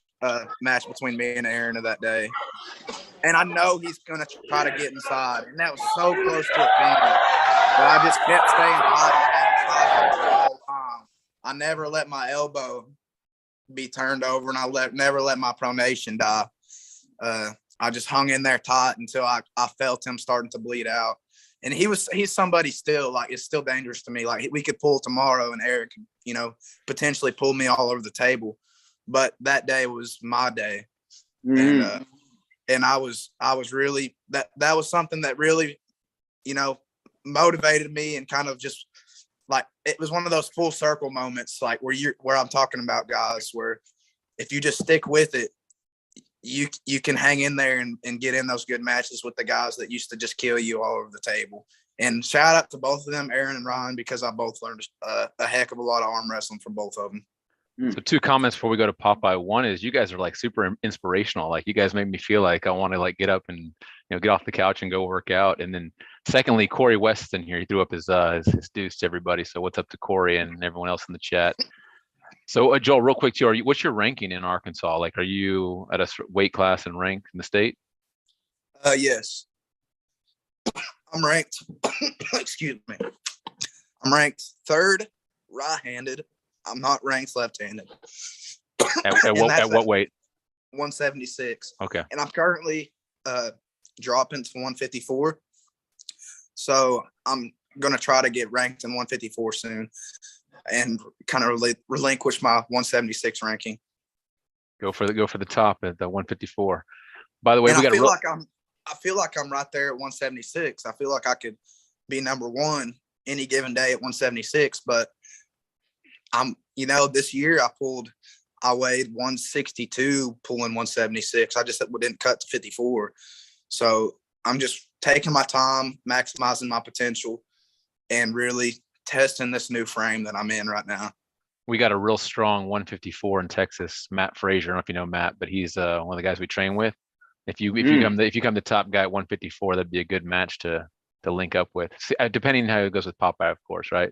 match between me and Aaron of that day. And I know he's going to try to get inside. And that was so close to a finger. But I just kept staying hot the whole time. I never let my elbow be turned over, and I never let my pronation die. I just hung in there tight until I felt him starting to bleed out. And he's somebody still, it's still dangerous to me. Like, we could pull tomorrow and Eric, potentially pull me all over the table. But that day was my day. And I was really, that was something that really, motivated me, and kind of just it was one of those full circle moments, where I'm talking about guys where if you just stick with it, you can hang in there and get in those good matches with the guys that used to just kill you all over the table. And shout out to both of them, Aaron and Ryan, because I both learned a heck of a lot of arm wrestling from both of them. So 2 comments before we go to Popeye. One is you guys are like super inspirational. Like you guys make me feel like I want to like get up and get off the couch and go work out. And then secondly, Corey Weston here, he threw up his deuce to everybody. So what's up to Corey and everyone else in the chat? So Joel, real quick too, what's your ranking in Arkansas? Like, are you at a weight class and rank in the state? Yes. I'm ranked. Excuse me. I'm ranked 3rd right-handed. I'm not ranked left-handed. At what weight? 176. Okay. And I'm currently dropping to 154. So I'm going to try to get ranked in 154 soon and kind of relinquish my 176 ranking. Go for the top at the 154. By the way, and we got I feel like I'm right there at 176. I feel like I could be number 1 any given day at 176, but this year I weighed 162, pulling 176. I just didn't cut to 54. So I'm just taking my time, maximizing my potential, and really testing this new frame that I'm in right now. We got a real strong 154 in Texas, Matt Frazier. I don't know if you know Matt, but he's one of the guys we train with. If you come the top guy at 154, that'd be a good match to link up with. Depending on how it goes with Popeye, of course, right?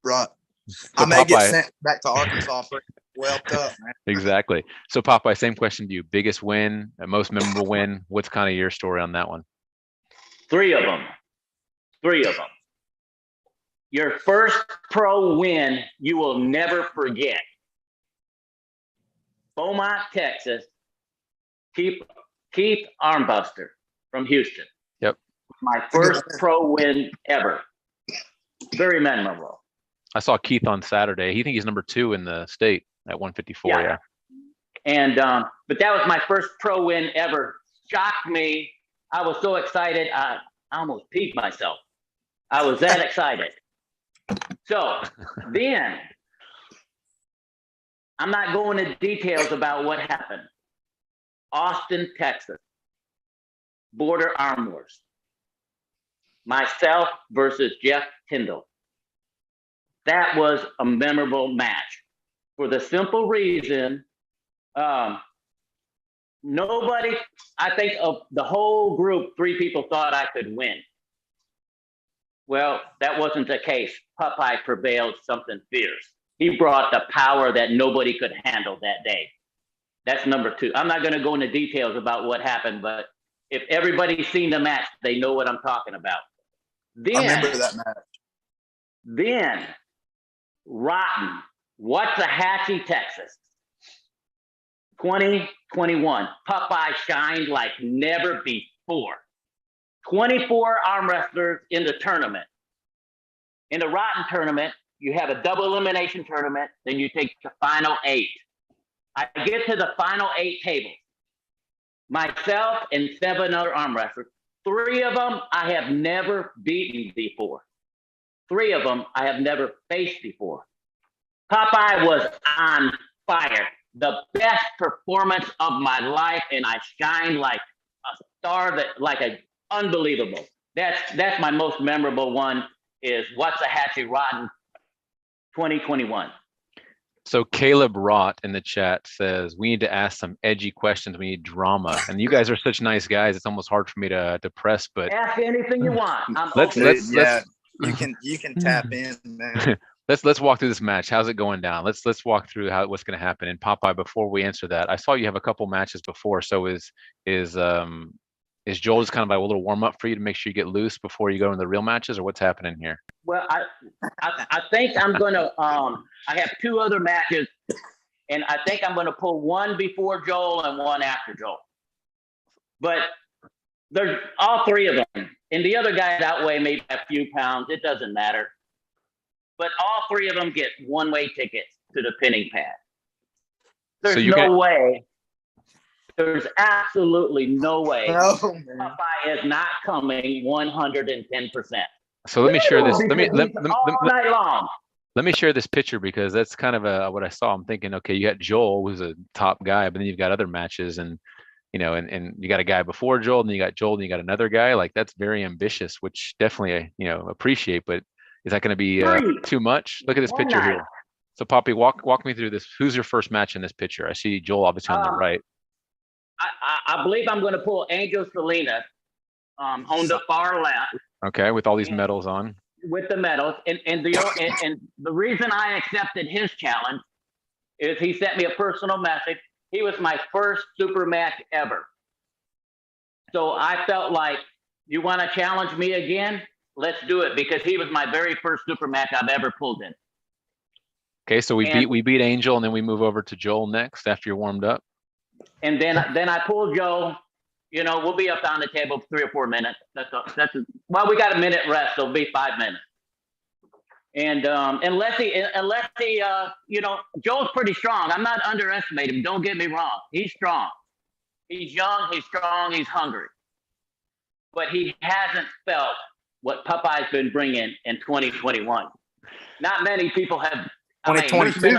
Right. So I may Popeye, get sent back to Arkansas for whelped up, man. Exactly. So Popeye, same question to you. Biggest win, most memorable win. What's kind of your story on that one? 3 of them. Your first pro win, you will never forget. Beaumont, Texas. Keith Armbuster from Houston. Yep. My first pro win ever. Very memorable. I saw Keith on Saturday. He thinks he's number 2 in the state at 154. Yeah. And but that was my first pro win ever. Shocked me. I was so excited. I almost peed myself. I was that excited. So then, I'm not going into details about what happened. Austin, Texas. Border Arm Wars. Myself versus Jeff Tyndall. That was a memorable match for the simple reason nobody, I think of the whole group, 3 people thought I could win. Well, that wasn't the case. Popeye prevailed something fierce. He brought the power that nobody could handle that day. That's number 2. I'm not going to go into details about what happened, but if everybody's seen the match, they know what I'm talking about. Then, I remember that match. Then, Rotten, Waxahachie, Texas, 2021. Popeye shined like never before. 24 arm wrestlers in the tournament. In the Rotten tournament, you have a double elimination tournament, then you take the final 8. I get to the final 8 tables. Myself and 7 other arm wrestlers. 3 of them I have never beaten before. 3 of them I have never faced before. Popeye was on fire. The best performance of my life, and I shined like a star, unbelievable. That's my most memorable one, is Waxahachie Rotten 2021. So Caleb Rott in the chat says, we need to ask some edgy questions. We need drama. And you guys are such nice guys. It's almost hard for me to press, but ask anything you want. You can tap in, man. Let's walk through this match. How's it going down? Let's walk through what's going to happen. And Popeye, before we answer that, I saw you have a couple matches before. So is Joel just kind of like a little warm up for you to make sure you get loose before you go into the real matches, or what's happening here? Well, I think I'm gonna I have 2 other matches, and I think I'm gonna pull one before Joel and one after Joel. But there's all 3 of them, and the other guys outweigh maybe a few pounds. It doesn't matter. But all 3 of them get one-way tickets to the pinning pad. There's no way. There's absolutely no way. No, Popeye is not coming 110%. So let me share this. All night long. Let me share this picture, because that's kind of what I saw. I'm thinking, okay, you got Joel, who's a top guy, but then you've got other matches, and and you got a guy before Joel, and you got Joel, and you got another guy. Like, that's very ambitious, which definitely appreciate. But is that going to be too much? Look at this picture here. So Poppy, walk me through this. Who's your first match in this picture? I see Joel obviously on the right. I believe I'm going to pull Angel Selena on the far left. Okay, with all these medals on. With the medals, and the reason I accepted his challenge is he sent me a personal message. He was my first super match ever. So I felt like, you want to challenge me again? Let's do it, because he was my very first super match I've ever pulled in. Okay, so we beat Angel, and then we move over to Joel next after you're warmed up. And then I pulled Joe. You know, we'll be up on the table 3 or 4 minutes. Well, we got a minute rest, so it'll be 5 minutes. And unless he, you know, Joel's pretty strong. I'm not underestimating him. Don't get me wrong. He's strong. He's young. He's strong. He's hungry. But he hasn't felt what Popeye's been bringing in 2021. Not many people have. 2022.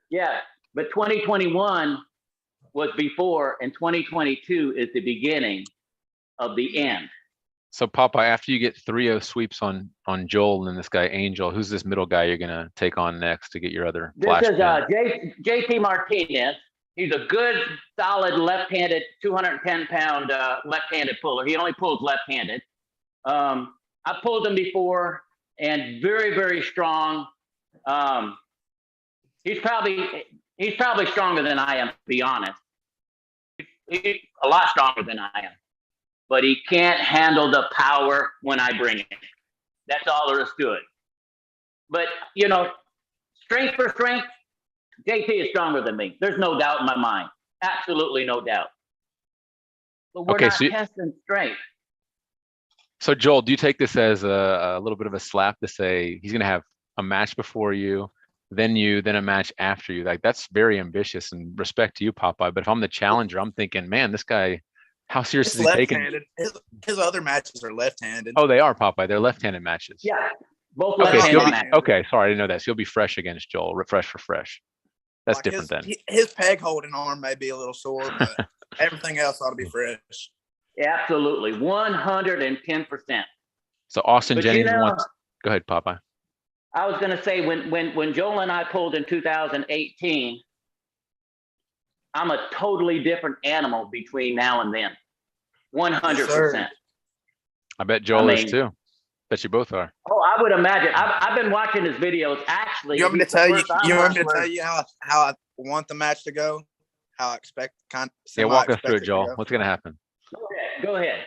Yeah, but 2021 was before, and 2022 is the beginning of the end. So Popeye, after you get 3-0 sweeps on Joel and this guy Angel, who's this middle guy you're gonna take on next to get your other flash? This is JT Martinez. He's a good, solid left-handed, 210-pound left-handed puller. He only pulls left-handed. I pulled him before, and very, very strong. He's probably stronger than I am, to be honest. He's a lot stronger than I am, but he can't handle the power when I bring it. That's all there is to it. But, you know, strength for strength, JT is stronger than me. There's no doubt in my mind. Absolutely no doubt. But we're not testing strength. So Joel, do you take this as a little bit of a slap to say he's going to have a match before you, then a match after you? Like, that's very ambitious, and respect to you, Popeye. But if I'm the challenger, I'm thinking, man, this guy, how serious is he taking? His other matches are left-handed. Oh, they are, Popeye. They're left-handed matches. Yeah, both okay, left-handed. Okay, sorry, I didn't know that. So you'll be fresh against Joel, fresh for fresh. That's like different then. His peg holding arm may be a little sore, but everything else ought to be fresh. Absolutely, 110%. So Austin Jennings wants. Go ahead, Popeye. I was going to say, when Joel and I pulled in 2018, I'm a totally different animal between now and then. 100%. Yes, I bet Joel is too. Bet you both are. Oh, I would imagine. I've been watching his videos. Actually, you want me to tell you? You want me to tell you how I want the match to go? How I expect? Yeah, walk us through it, Joel. What's going to happen? Go ahead.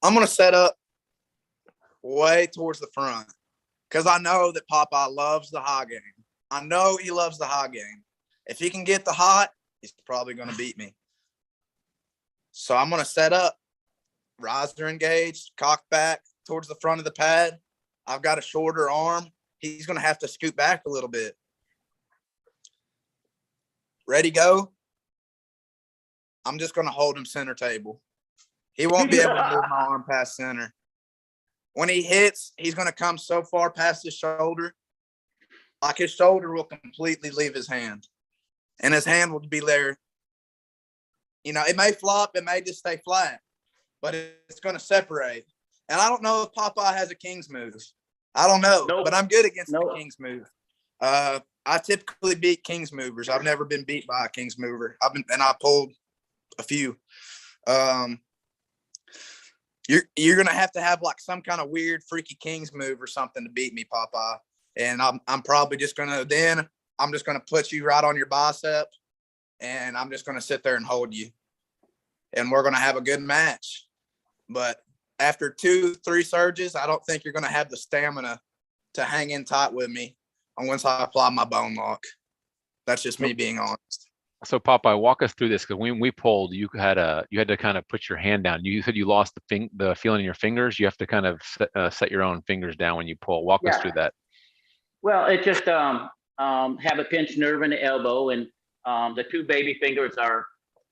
I'm going to set up way towards the front, because I know that Popeye loves the high game. I know he loves the high game. If he can get the hot, he's probably going to beat me. So I'm going to set up, riser engaged, cock back towards the front of the pad. I've got a shorter arm. He's going to have to scoot back a little bit. Ready, go. I'm just going to hold him center table. He won't be able to move my arm past center. When he hits, he's going to come so far past his shoulder, like his shoulder will completely leave his hand, and his hand will be there. You know, it may flop, it may just stay flat, but it's going to separate. And I don't know if Popeye has a king's move. I don't know, but I'm good against the king's move. I typically beat king's movers. I've never been beat by a king's mover. I pulled a few. You're gonna have like some kind of weird freaky king's move or something to beat me, Popeye. And I'm probably just gonna put you right on your bicep, and I'm just gonna sit there and hold you, and we're gonna have a good match. But after 2-3 surges, I don't think you're gonna have the stamina to hang in tight with me once I apply my bone lock. That's just me being honest. So Popeye, walk us through this, because when we pulled, you had to kind of put your hand down. You said you lost the feeling in your fingers. You have to kind of set your own fingers down when you pull. Walk us through that. Well, it just have a pinched nerve in the elbow, and the 2 baby fingers are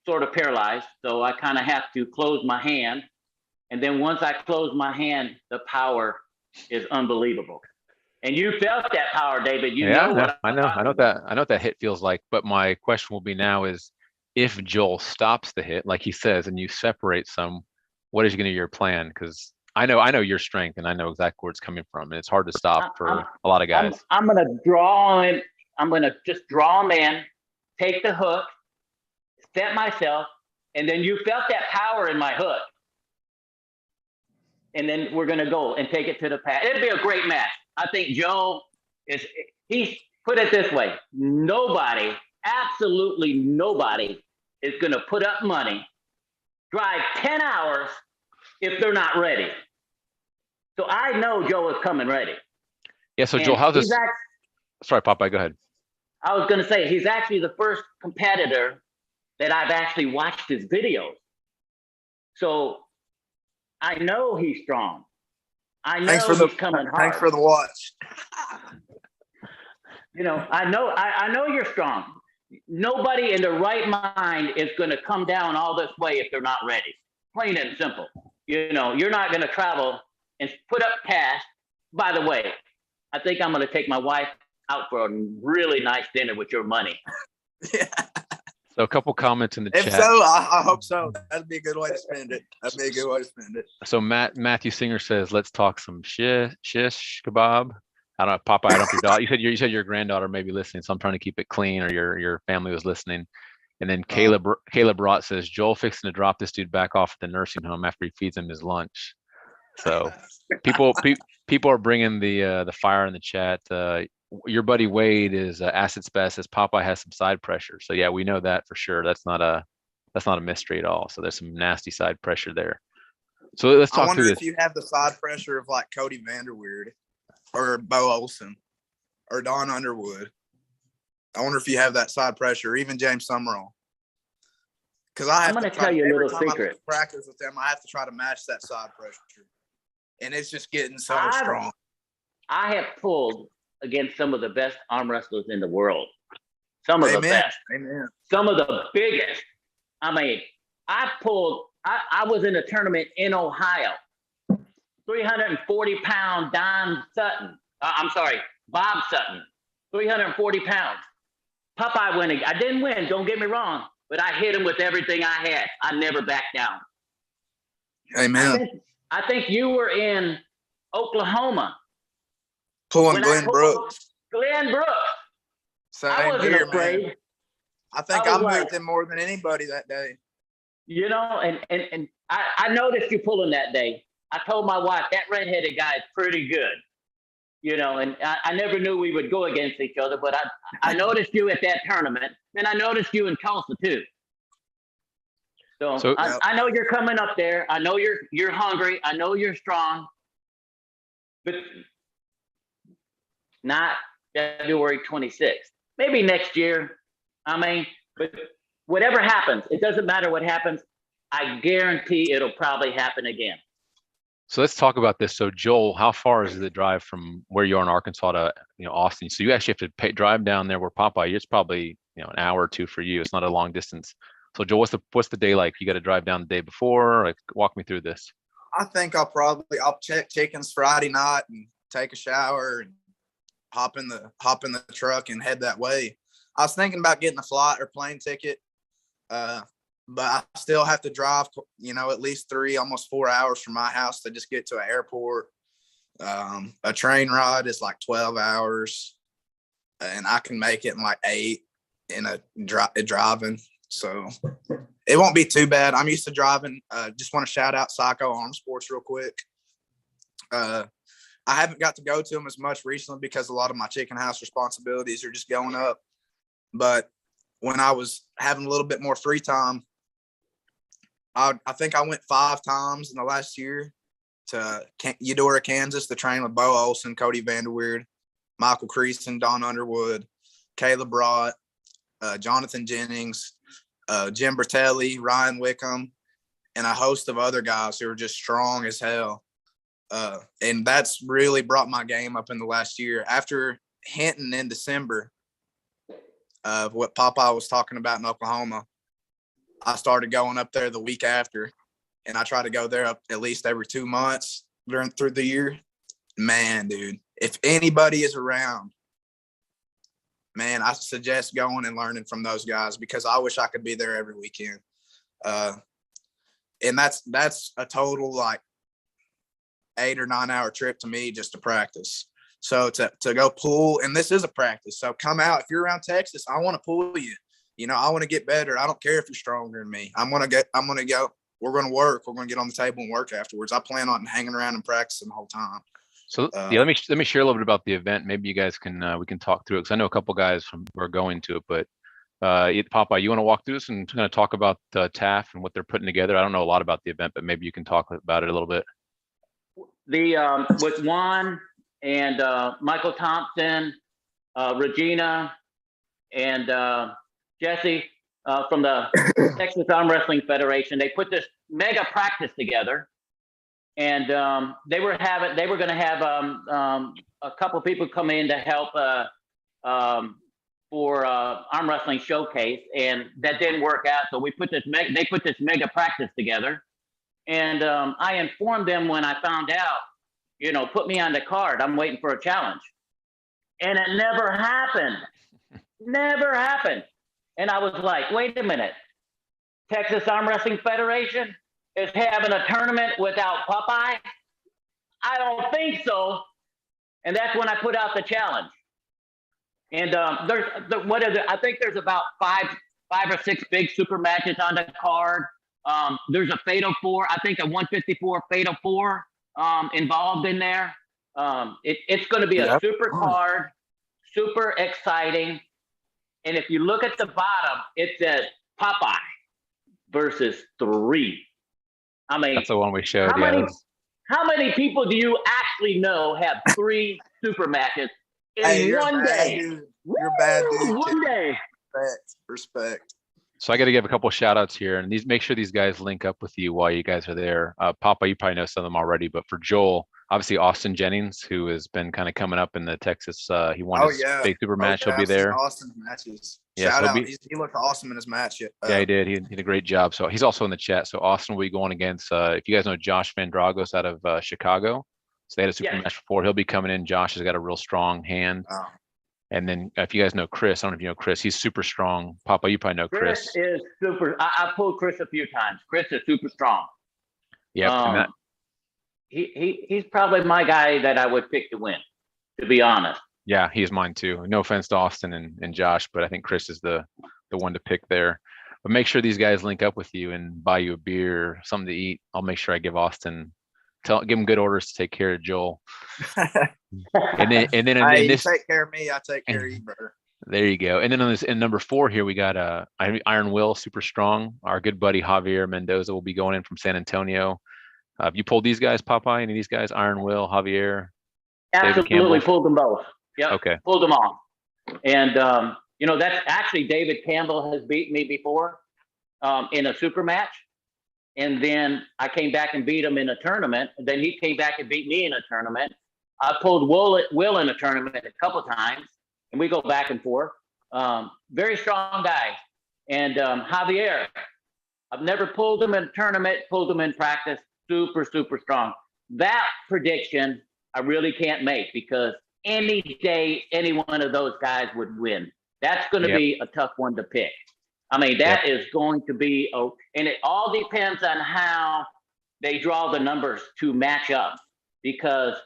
sort of paralyzed. So I kind of have to close my hand, and then once I close my hand, the power is unbelievable. And you felt that power, David. I know what that hit feels like. But my question will be now is, if Joel stops the hit, like he says, and you separate some, what is going to be your plan? Because I know your strength, and I know exactly where it's coming from, and it's hard to stop for a lot of guys. I'm gonna draw him. I'm gonna just draw him in, take the hook, set myself, and then you felt that power in my hook. And then we're gonna go and take it to the pad. It'd be a great match. I think Joe he's put it this way. Nobody, absolutely nobody is gonna put up money, drive 10 hours if they're not ready. So I know Joe is coming ready. Yeah. So Joel, how's this? Sorry, Popeye, go ahead. I was going to say, he's actually the first competitor that I've actually watched his videos. So I know he's strong. I know he's coming hard. Thanks for the watch. You know, I know you're strong. Nobody in their right mind is going to come down all this way if they're not ready. Plain and simple. You know, you're not going to travel and put up cash. By the way, I think I'm going to take my wife out for a really nice dinner with your money. Yeah. So a couple comments in the If chat. so, I hope so. That'd be a good way to spend it. So Matthew Singer says, "Let's talk some shish kebab." I don't know, Popeye. I don't know if your daughter. You said your granddaughter may be listening, so I'm trying to keep it clean, or your family was listening. And then Caleb Rott says, "Joel fixing to drop this dude back off at the nursing home after he feeds him his lunch." So people are bringing the fire in the chat. Your buddy Wade is acid spaz says Popeye has some side pressure. So yeah, we know that for sure. That's not a mystery at all. So there's some nasty side pressure there. So let's talk through this. I wonder if you have the side pressure of like Cody Vanderweerd or Bo Olsen or Don Underwood. I wonder if you have that side pressure, or even James Summerall. Because I'm going to tell you a little secret. I practice with them, I have to try to match that side pressure, and it's just getting so strong. I have pulled against some of the best arm wrestlers in the world. Some of the best. Amen. Some of the biggest. I mean, I was in a tournament in Ohio. 340-pound Bob Sutton. 340 pounds. Popeye winning. I didn't win, don't get me wrong, but I hit him with everything I had. I never backed down. Amen. I think you were in Oklahoma. Pulling Glenn Brooks. Glenn Brooks. I wasn't afraid. Man. I think I moved him more than anybody that day. You know, and I noticed you pulling that day. I told my wife, that redheaded guy is pretty good. You know, and I never knew we would go against each other, but I noticed you at that tournament, and I noticed you in Tulsa too. So I know you're coming up there. I know you're hungry. I know you're strong, but not February 26th. Maybe next year. I mean, but whatever happens, it doesn't matter what happens. I guarantee it'll probably happen again. So let's talk about this. So Joel, how far is the drive from where you are in Arkansas to Austin? So you actually have to drive down there where Popeye. It's probably an hour or two for you. It's not a long distance. So Joel, what's the day like? You got to drive down the day before. Like, walk me through this. I think I'll check chickens Friday night and take a shower and hop in the truck and head that way. I was thinking about getting a flight or plane ticket, but I still have to drive, at least almost 4 hours from my house to just get to an airport. A train ride is like 12 hours, and I can make it in like 8 in driving. So it won't be too bad. I'm used to driving. Just want to shout out Psycho Arm Sports real quick. I haven't got to go to them as much recently because a lot of my chicken house responsibilities are just going up. But when I was having a little bit more free time, I think I went 5 times in the last year to Eudora, Kansas, to train with Bo Olsen, Cody Vanderweerd, Michael Creason, Don Underwood, Caleb Brott, Jonathan Jennings, Jim Bertelli, Ryan Wickham, and a host of other guys who are just strong as hell. And that's really brought my game up in the last year. After Hinton in December of what Popeye was talking about in Oklahoma, I started going up there the week after, and I try to go there up at least every 2 months through the year. Man, dude, if anybody is around, man, I suggest going and learning from those guys because I wish I could be there every weekend. And that's a total 8 or 9 hour trip to me just to practice. So to go pull, and this is a practice. So come out. If you're around Texas, I want to pull you. You know, I want to get better. I don't care if you're stronger than me. I'm going to go. We're going to work. We're going to get on the table and work afterwards. I plan on hanging around and practicing the whole time. So let me share a little bit about the event. Maybe you guys can we can talk through it, because I know a couple guys who are going to it. But Popeye, you want to walk through this and kind of talk about TAF and what they're putting together? I don't know a lot about the event, but maybe you can talk about it a little bit. With Juan and Michael Thompson, Regina, and Jesse from the Texas Arm Wrestling Federation, they put this mega practice together. And they were going to have a couple of people come in to help for arm wrestling showcase, and that didn't work out. So they put this mega practice together, and I informed them when I found out, you know, put me on the card. I'm waiting for a challenge, and it never happened. Never happened. And I was like, wait a minute, Texas Arm Wrestling Federation is having a tournament without Popeye? I don't think so. And that's when I put out the challenge. And I think there's about five or six big super matches on the card. There's a Fatal 4, I think a 154 Fatal 4 involved in there. It's going to be a super card, super exciting. And if you look at the bottom, it says Popeye versus 3. I mean, that's the one we showed. How many people do you actually know have 3 super matches in one day? You're bad, dude. One day. Respect. So I got to give a couple of shout outs here, and make sure these guys link up with you while you guys are there. Papa, you probably know some of them already, but for Joel, obviously Austin Jennings, who has been kind of coming up in the Texas, he won his big super match. He'll be there. Austin matches. Yeah, Shout out. He looked awesome in his match. Yeah, he did. He did a great job. So he's also in the chat. So Austin will be going against, if you guys know Josh Van Dragos out of Chicago. So they had a super match before. He'll be coming in. Josh has got a real strong hand. And then if you guys know Chris, I don't know if you know Chris, he's super strong. Papa, you probably know Chris. Chris is super. I pulled Chris a few times. Chris is super strong. Yeah. He's probably my guy that I would pick to win, to be honest. Yeah, he's mine too. No offense to Austin and Josh, but I think Chris is the one to pick there. But make sure these guys link up with you and buy you a beer or something to eat. I'll make sure I give Austin, give him good orders to take care of Joel. and then hey, you take care of me, I take care of you, brother. There you go. And then in number 4 here, we got Iron Will, super strong. Our good buddy Javier Mendoza will be going in from San Antonio. Have you pulled these guys, Popeye? Any of these guys? Iron Will, Javier? Absolutely, pulled them both. Yeah. Okay. Pulled them all. And you know, that's actually David Campbell has beat me before in a super match. And then I came back and beat him in a tournament. And then he came back and beat me in a tournament. I pulled Will in a tournament a couple of times, and we go back and forth. Very strong guy. And Javier, I've never pulled him in a tournament, pulled him in practice. Super, super strong. That prediction I really can't make, because any day, any one of those guys would win. That's going to be a tough one to pick. I mean, that is going to be, and it all depends on how they draw the numbers to match up. Because,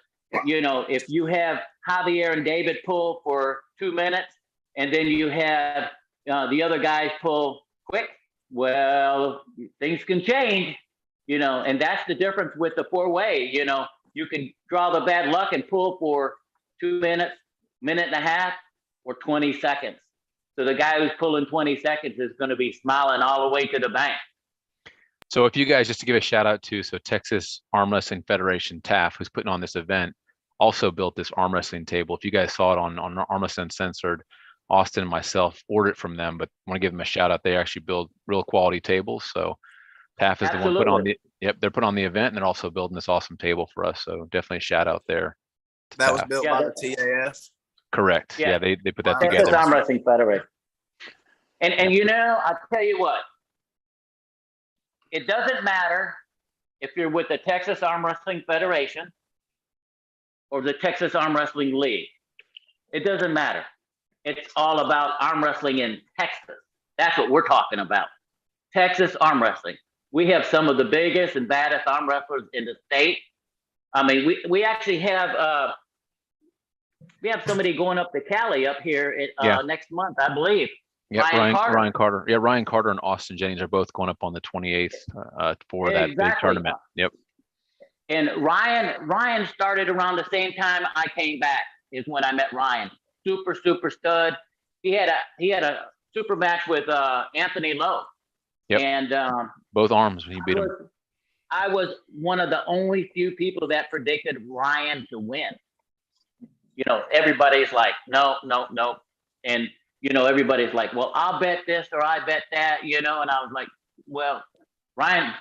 you know, if you have Javier and David pull for 2 minutes, and then you have the other guys pull quick, well, things can change, you know, and that's the difference with the 4-way. You know, you can draw the bad luck and pull for 2 minutes, minute and a half, or 20 seconds. So the guy who's pulling 20 seconds is going to be smiling all the way to the bank. So if you guys, just to give a shout out to, so Texas Arm Wrestling Federation, TAF, who's putting on this event, also built this arm wrestling table. If you guys saw it on Arm Wrestling Uncensored, Austin and myself ordered it from them, but I want to give them a shout out. They actually build real quality tables. So TAF is the one put on the, they're put on the event, and they're also building this awesome table for us. So definitely a shout out there. That was built by the TAF. Correct. Yeah, they put that Texas together. Arm Wrestling Federation. And you know, I'll tell you what, it doesn't matter if you're with the Texas Arm Wrestling Federation or the Texas Arm Wrestling League. It doesn't matter. It's all about arm wrestling in Texas. That's what we're talking about. Texas arm wrestling. We have some of the biggest and baddest arm wrestlers in the state. I mean, we actually have somebody going up to Cali up here next month, I believe. Yeah, Ryan Carter. Yeah, Ryan Carter and Austin Jennings are both going up on the 28th for that big tournament. Yep. And Ryan started around the same time I came back is when I met Ryan. Super stud. He had a super match with Anthony Lowe. Yep. And both arms when he beat him. I was one of the only few people that predicted Ryan to win. You know, everybody's like, no. And, you know, everybody's like, well, I'll bet this or I bet that, you know, and I was like, well, Ryan,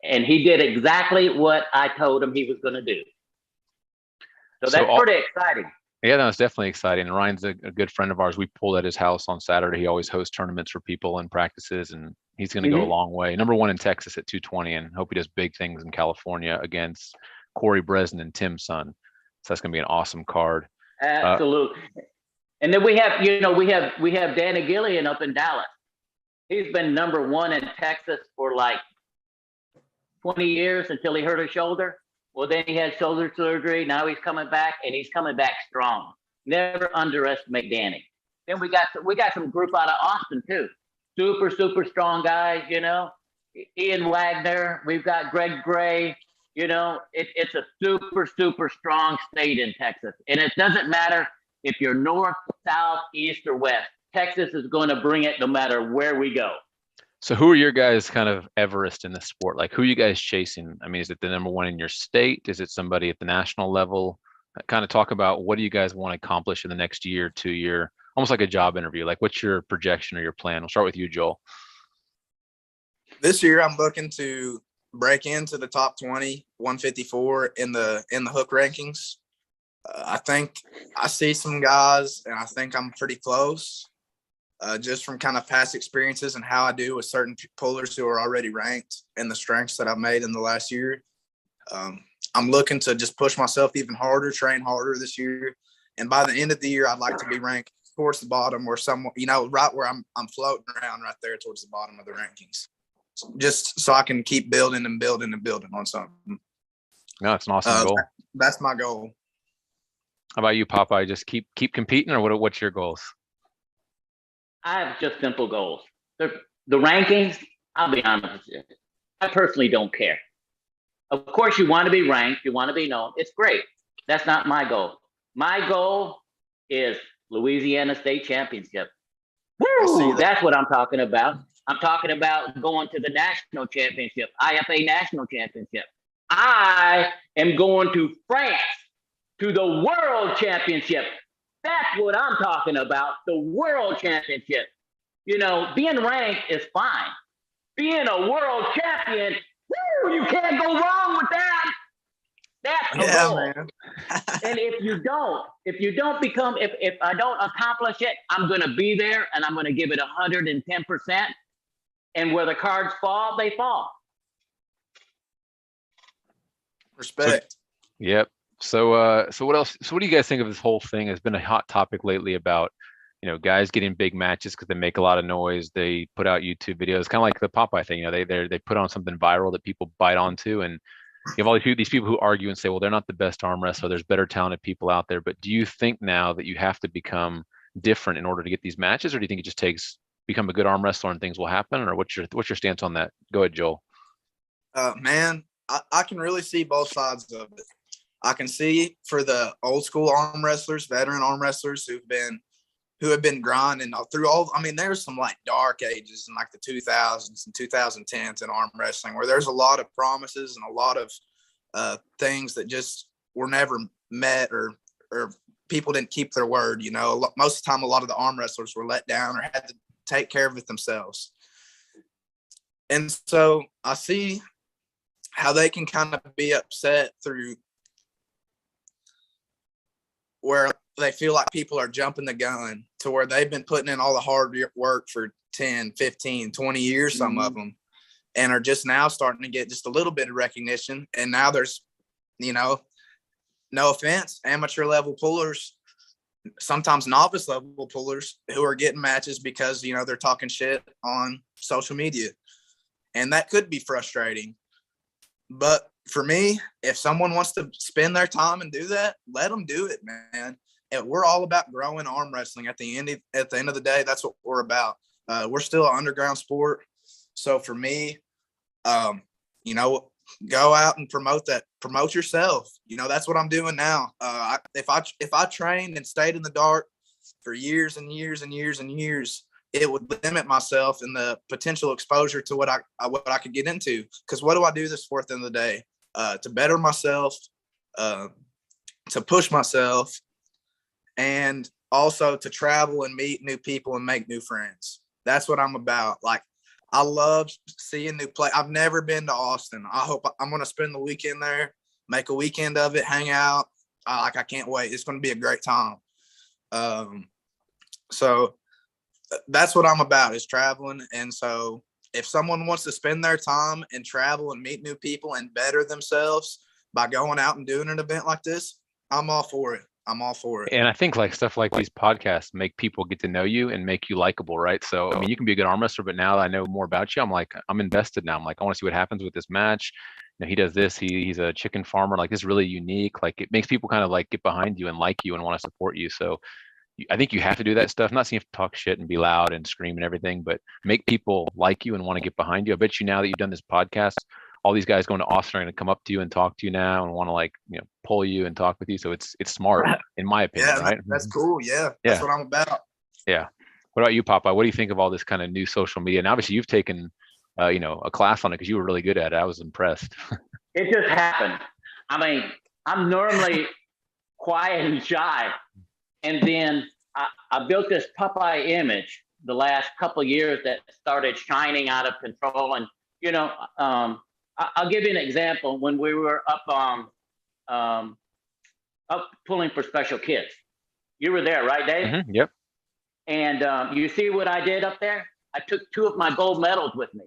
and he did exactly what I told him he was going to do. So that's pretty exciting. Yeah, no, it's definitely exciting. And Ryan's a good friend of ours. We pulled at his house on Saturday. He always hosts tournaments for people and practices, and he's going to go a long way. Number one in Texas at 220, and hope he does big things in California against Corey Bresnan and Tim Sun. So that's going to be an awesome card. Absolutely. And then we have Danny Gillian up in Dallas. He's been number one in Texas for like 20 years until he hurt his shoulder. Well, then he had shoulder surgery. Now he's coming back, and he's coming back strong. Never underestimate Danny. Then we got some group out of Austin too. Super strong guys, you know. Ian Wagner. We've got Greg Gray. You know, it's a super strong state in Texas. And it doesn't matter if you're north, south, east, or west. Texas is going to bring it no matter where we go. So who are your guys kind of Everest in the sport? Like, who are you guys chasing? I mean, is it the number one in your state? Is it somebody at the national level? Kind of talk about what do you guys want to accomplish in the next year, 2 year, almost like a job interview. Like, what's your projection or your plan? We'll start with you, Joel. This year, I'm looking to break into the top 20, 154 in the hook rankings. I think I see some guys, and I think I'm pretty close. Just from kind of past experiences and how I do with certain pullers who are already ranked and the strengths that I've made in the last year. I'm looking to just push myself even harder, train harder this year. And by the end of the year, I'd like to be ranked towards the bottom or somewhere, you know, right where I'm floating around right there towards the bottom of the rankings. Just so I can keep building on something. No, it's an awesome goal. That's my goal. How about you, Popeye? Just keep competing, or what's your goals? I have just simple goals. The rankings, I'll be honest with you, I personally don't care. Of course, you want to be ranked, you want to be known. It's great. That's not my goal. My goal is Louisiana State Championship. Woo! That's what I'm talking about. I'm talking about going to the national championship, IFA national championship. I am going to France to the world championship. That's what I'm talking about, the world championship. You know, being ranked is fine. Being a world champion, woo, you can't go wrong with that. That's the goal. Man. And if I don't accomplish it, I'm going to be there and I'm going to give it 110%. And where the cards fall, they fall. Respect. Yep. So what else? So what do you guys think of this whole thing? It's been a hot topic lately about, you know, guys getting big matches because they make a lot of noise. They put out YouTube videos, kind of like the Popeye thing. You know, they put on something viral that people bite onto, and you have all these people who argue and say, well, they're not the best arm wrestler. There's better talented people out there. But do you think now that you have to become different in order to get these matches, or do you think it just takes become a good arm wrestler and things will happen? Or what's your stance on that? Go ahead, Joel. Man, I can really see both sides of it. I can see for the old school arm wrestlers, veteran arm wrestlers who have been grinding through all. I mean, there's some like dark ages in like the 2000s and 2010s in arm wrestling where there's a lot of promises and a lot of things that just were never met or people didn't keep their word. You know, most of the time, a lot of the arm wrestlers were let down or had to take care of it themselves. And so I see how they can kind of be upset through where they feel like people are jumping the gun to where they've been putting in all the hard work for 10, 15, 20 years, some of them, and are just now starting to get just a little bit of recognition. And now there's, you know, no offense, amateur level pullers, sometimes novice level pullers who are getting matches because, you know, they're talking shit on social media. And that could be frustrating. But for me, if someone wants to spend their time and do that, let them do it, man. And we're all about growing arm wrestling. At the end of the day, that's what we're about. We're still an underground sport. So for me, you know, go out and promote yourself. You know, that's what I'm doing now. If I trained and stayed in the dark for years and years and years and years, it would limit myself and the potential exposure to what I could get into. Because what do I do this for at the end of the day? To better myself, to push myself, and also to travel and meet new people and make new friends. That's what I'm about. Like, I love seeing new play. I've never been to Austin. I'm going to spend the weekend there, make a weekend of it, hang out. I can't wait. It's going to be a great time. So that's what I'm about, is traveling. And so if someone wants to spend their time and travel and meet new people and better themselves by going out and doing an event like this, I'm all for it. And I think like stuff like these podcasts make people get to know you and make you likable, right? So, I mean, you can be a good arm wrestler, but now that I know more about you, I'm invested now. I'm like, I want to see what happens with this match. You know, he does this. He's a chicken farmer. Like, this is really unique. Like, it makes people kind of like get behind you and like you and want to support you. So I think you have to do that stuff. Not saying you have to talk shit and be loud and scream and everything, but make people like you and want to get behind you. I bet you now that you've done this podcast, all these guys going to Austin are going to come up to you and talk to you now and want to, like, you know, pull you and talk with you. So it's smart, in my opinion, Yeah, right? that's cool. Yeah, that's what I'm about. Yeah. What about you, Popeye? What do you think of all this kind of new social media? And obviously you've taken, you know, a class on it because you were really good at it. I was impressed. It just happened. I mean, I'm normally quiet and shy. And then I built this Popeye image the last couple of years that started shining out of control. And, you know, I'll give you an example. When we were up pulling for special kids, you were there, right, Dave? Mm-hmm, yep. And you see what I did up there? I took 2 of my gold medals with me,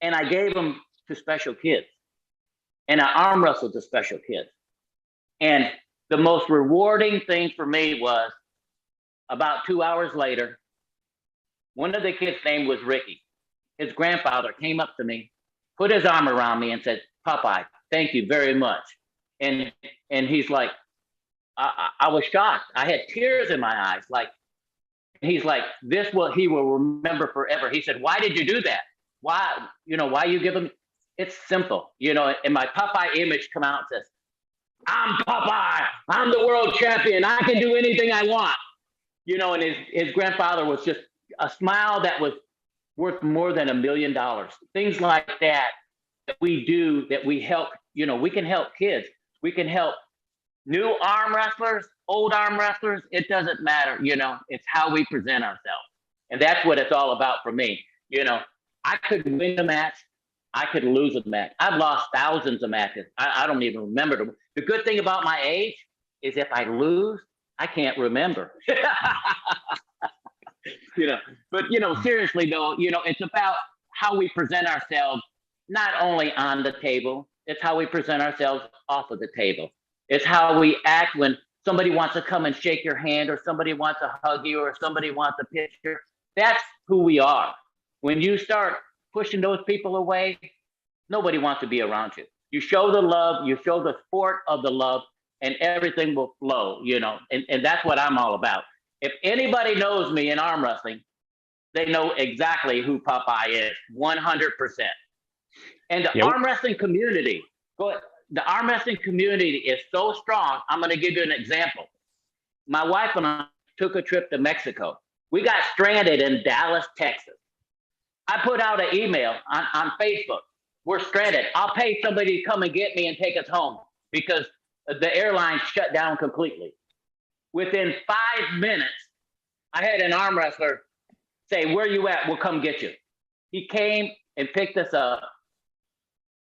and I gave them to special kids, and I arm wrestled the special kids. And the most rewarding thing for me was, about 2 hours later, one of the kids' name was Ricky. His grandfather came up to me, put his arm around me and said, "Popeye, thank you very much." And he's like, I was shocked. I had tears in my eyes. Like, he's like, this what he will remember forever. He said, "Why did you do that? Why, you know, why you give him?" It's simple, you know, and my Popeye image come out and says, "I'm Popeye. I'm the world champion. I can do anything I want." You know, and his grandfather was just a smile that was worth more than $1 million. Things like that we do, that we help, you know, we can help kids. We can help new arm wrestlers, old arm wrestlers. It doesn't matter, you know, it's how we present ourselves. And that's what it's all about for me. You know, I could win a match. I could lose a match. I've lost thousands of matches. I don't even remember them. The good thing about my age is if I lose, I can't remember. You know, but, you know, seriously though, you know, it's about how we present ourselves, not only on the table, it's how we present ourselves off of the table. It's how we act when somebody wants to come and shake your hand, or somebody wants to hug you, or somebody wants a picture. That's who we are. When you start pushing those people away, nobody wants to be around you. You show the love, you show the sport of the love, and everything will flow, you know, and that's what I'm all about. If anybody knows me in arm wrestling, they know exactly who Popeye is, 100%. And the arm wrestling community, the arm wrestling community is so strong. I'm going to give you an example. My wife and I took a trip to Mexico. We got stranded in Dallas, Texas. I put out an email on Facebook. We're stranded. I'll pay somebody to come and get me and take us home, because the airline shut down completely. Within 5 minutes, I had an arm wrestler say, "Where you at? We'll come get you." He came and picked us up,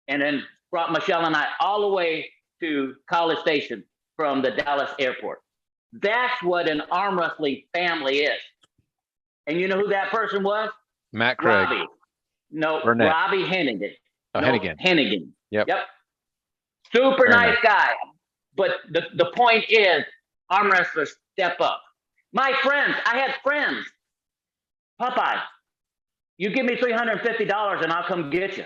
and then brought Michelle and I all the way to College Station from the Dallas airport. That's what an arm wrestling family is. And you know who that person was? Matt Craig. Robbie. No, Burnett. Robbie Hennigan. Oh, no, Hennigan. Hennigan. Yep. Super Very nice nice guy. But the point is, arm wrestlers step up. My friends, I had friends. "Popeye, you give me $350 and I'll come get you."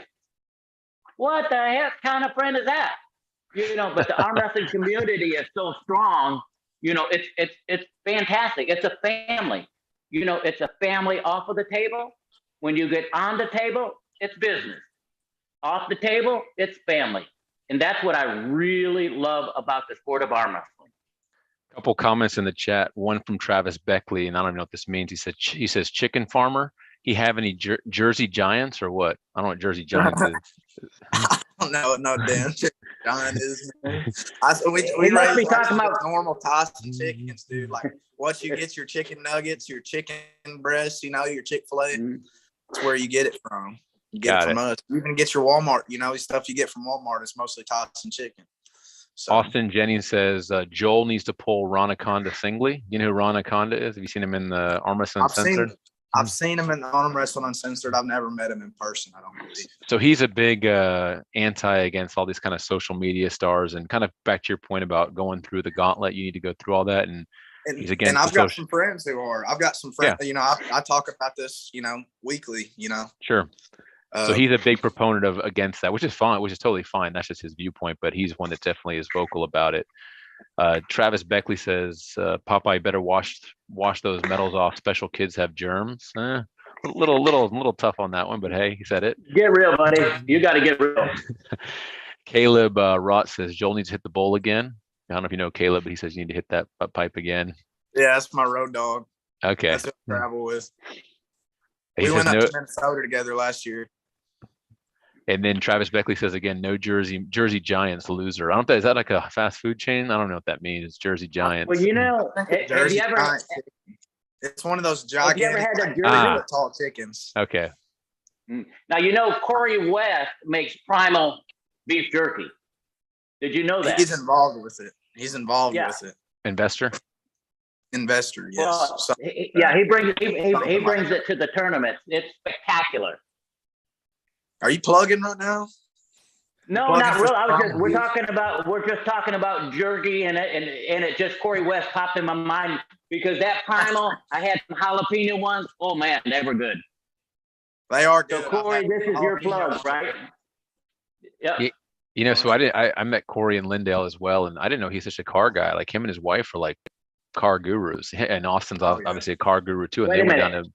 what the heck kind of friend is that? But the arm wrestling community is so strong. It's fantastic. It's a family. It's a family off of the table. When you get on the table, it's business. Off the table, it's family. And that's what I really love about the sport of arm wrestling. Couple comments in the chat. One from Travis Beckley, and I don't even know what this means. He says chicken farmer. He have any Jersey Giants or what? I don't know what Jersey Giants is. I don't know. No damn Giant is. We must be raise talking about normal Tyson chickens, dude. Like once you get your chicken nuggets, your chicken breasts, your Chick-fil-A, that's where you get it from. You get it from us. You even get your Walmart. The stuff you get from Walmart is mostly Tyson chicken. So. Austin Jennings says Joel needs to pull Ranaconda singly. You know who Ranaconda is? Have you seen him in the Arm Wrestling Uncensored? I've seen him in the Arm Wrestling Uncensored. I've never met him in person, I don't believe. So he's a big anti against all these kind of social media stars, and kind of back to your point about going through the gauntlet. You need to go through all that, and he's against. And I've got some friends who are. I've got some friends. Yeah. I talk about this, weekly. Sure. So he's a big proponent of against that, which is fine, which is totally fine. That's just his viewpoint, but he's one that definitely is vocal about it. Travis Beckley says Popeye better wash those medals off. Special kids have germs. A little tough on that one, but hey, he said it. Get real, buddy. You got to get real. Caleb Rott says Joel needs to hit the bowl again. I don't know if you know Caleb, but he says you need to hit that pipe again. Yeah, that's my road dog. Okay. That's what I travel with. He we went up to Minnesota together last year. And then Travis Beckley says again, no Jersey Giants loser. I don't know. Is that like a fast food chain? I don't know what that means. It's Jersey Giants. Well, have you ever? It's one of those gigantic, tall chickens. Okay. Now Corey West makes primal beef jerky. Did you know that? He's involved with it. With it. Investor, yes. Well, he brings it to the tournaments. It's spectacular. Are you plugging right now? No, not really. We're just talking about jerky, and it just Corey West popped in my mind because that primal, I had some jalapeno ones. Oh man, they were good. They are good. So Corey, this is your plug, right? Yeah. So I met Corey in Lindale as well, and I didn't know he's such a car guy. Like him and his wife are like car gurus, and Austin's obviously a car guru too. And Wait a minute.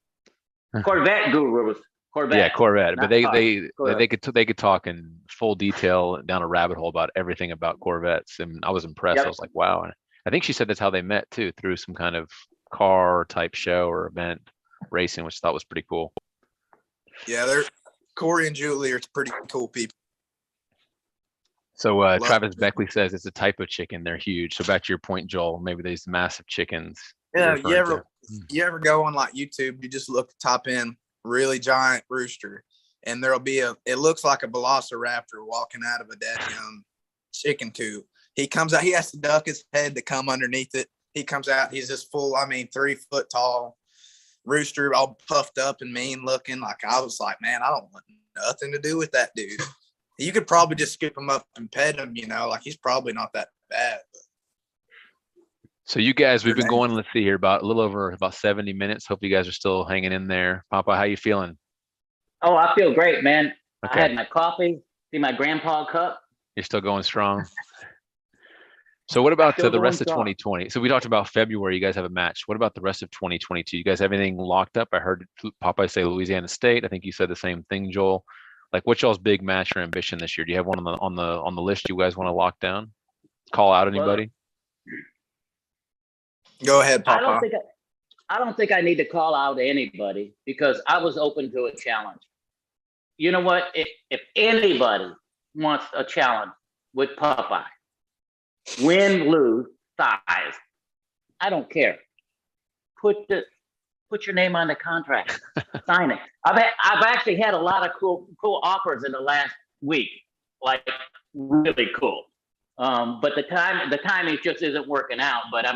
Corvette gurus. Corvette. Yeah, Corvette. But they could talk in full detail down a rabbit hole about everything about Corvettes, and I was impressed. I was like, wow. And I think she said that's how they met too, through some kind of car type show or event racing, which I thought was pretty cool. Yeah, Corey and Julie are pretty cool people. So Travis Beckley says it's a type of chicken. They're huge. So back to your point, Joel, maybe these massive chickens. Yeah, you ever go on like YouTube, you just look top in really giant rooster, and there'll be it looks like a velociraptor walking out of a dadgum chicken coop. He comes out, he has to duck his head to come underneath it. He comes out, he's this full, 3 foot tall rooster, all puffed up and mean looking. Like I was like, man, I don't want nothing to do with that dude. You could probably just scoop him up and pet him, like he's probably not that bad. But. So you guys, we've been going, let's see here, about a little over about 70 minutes. Hope you guys are still hanging in there. Papa, how you feeling? Oh, I feel great, man. Okay. I had my coffee, see my grandpa cup. You're still going strong. So what about the rest of 2020? So we talked about February, you guys have a match. What about the rest of 2022? You guys have anything locked up? I heard Popeye say Louisiana State. I think you said the same thing, Joel. Like what's y'all's big match or ambition this year? Do you have one on the list you guys want to lock down? Call out anybody? Go ahead, Papa. I don't think I need to call out anybody because I was open to a challenge. You know what? If anybody wants a challenge with Popeye, win, lose, size, I don't care. Put your name on the contract. Sign it. I've actually had a lot of cool offers in the last week, like really cool. But the timing just isn't working out. But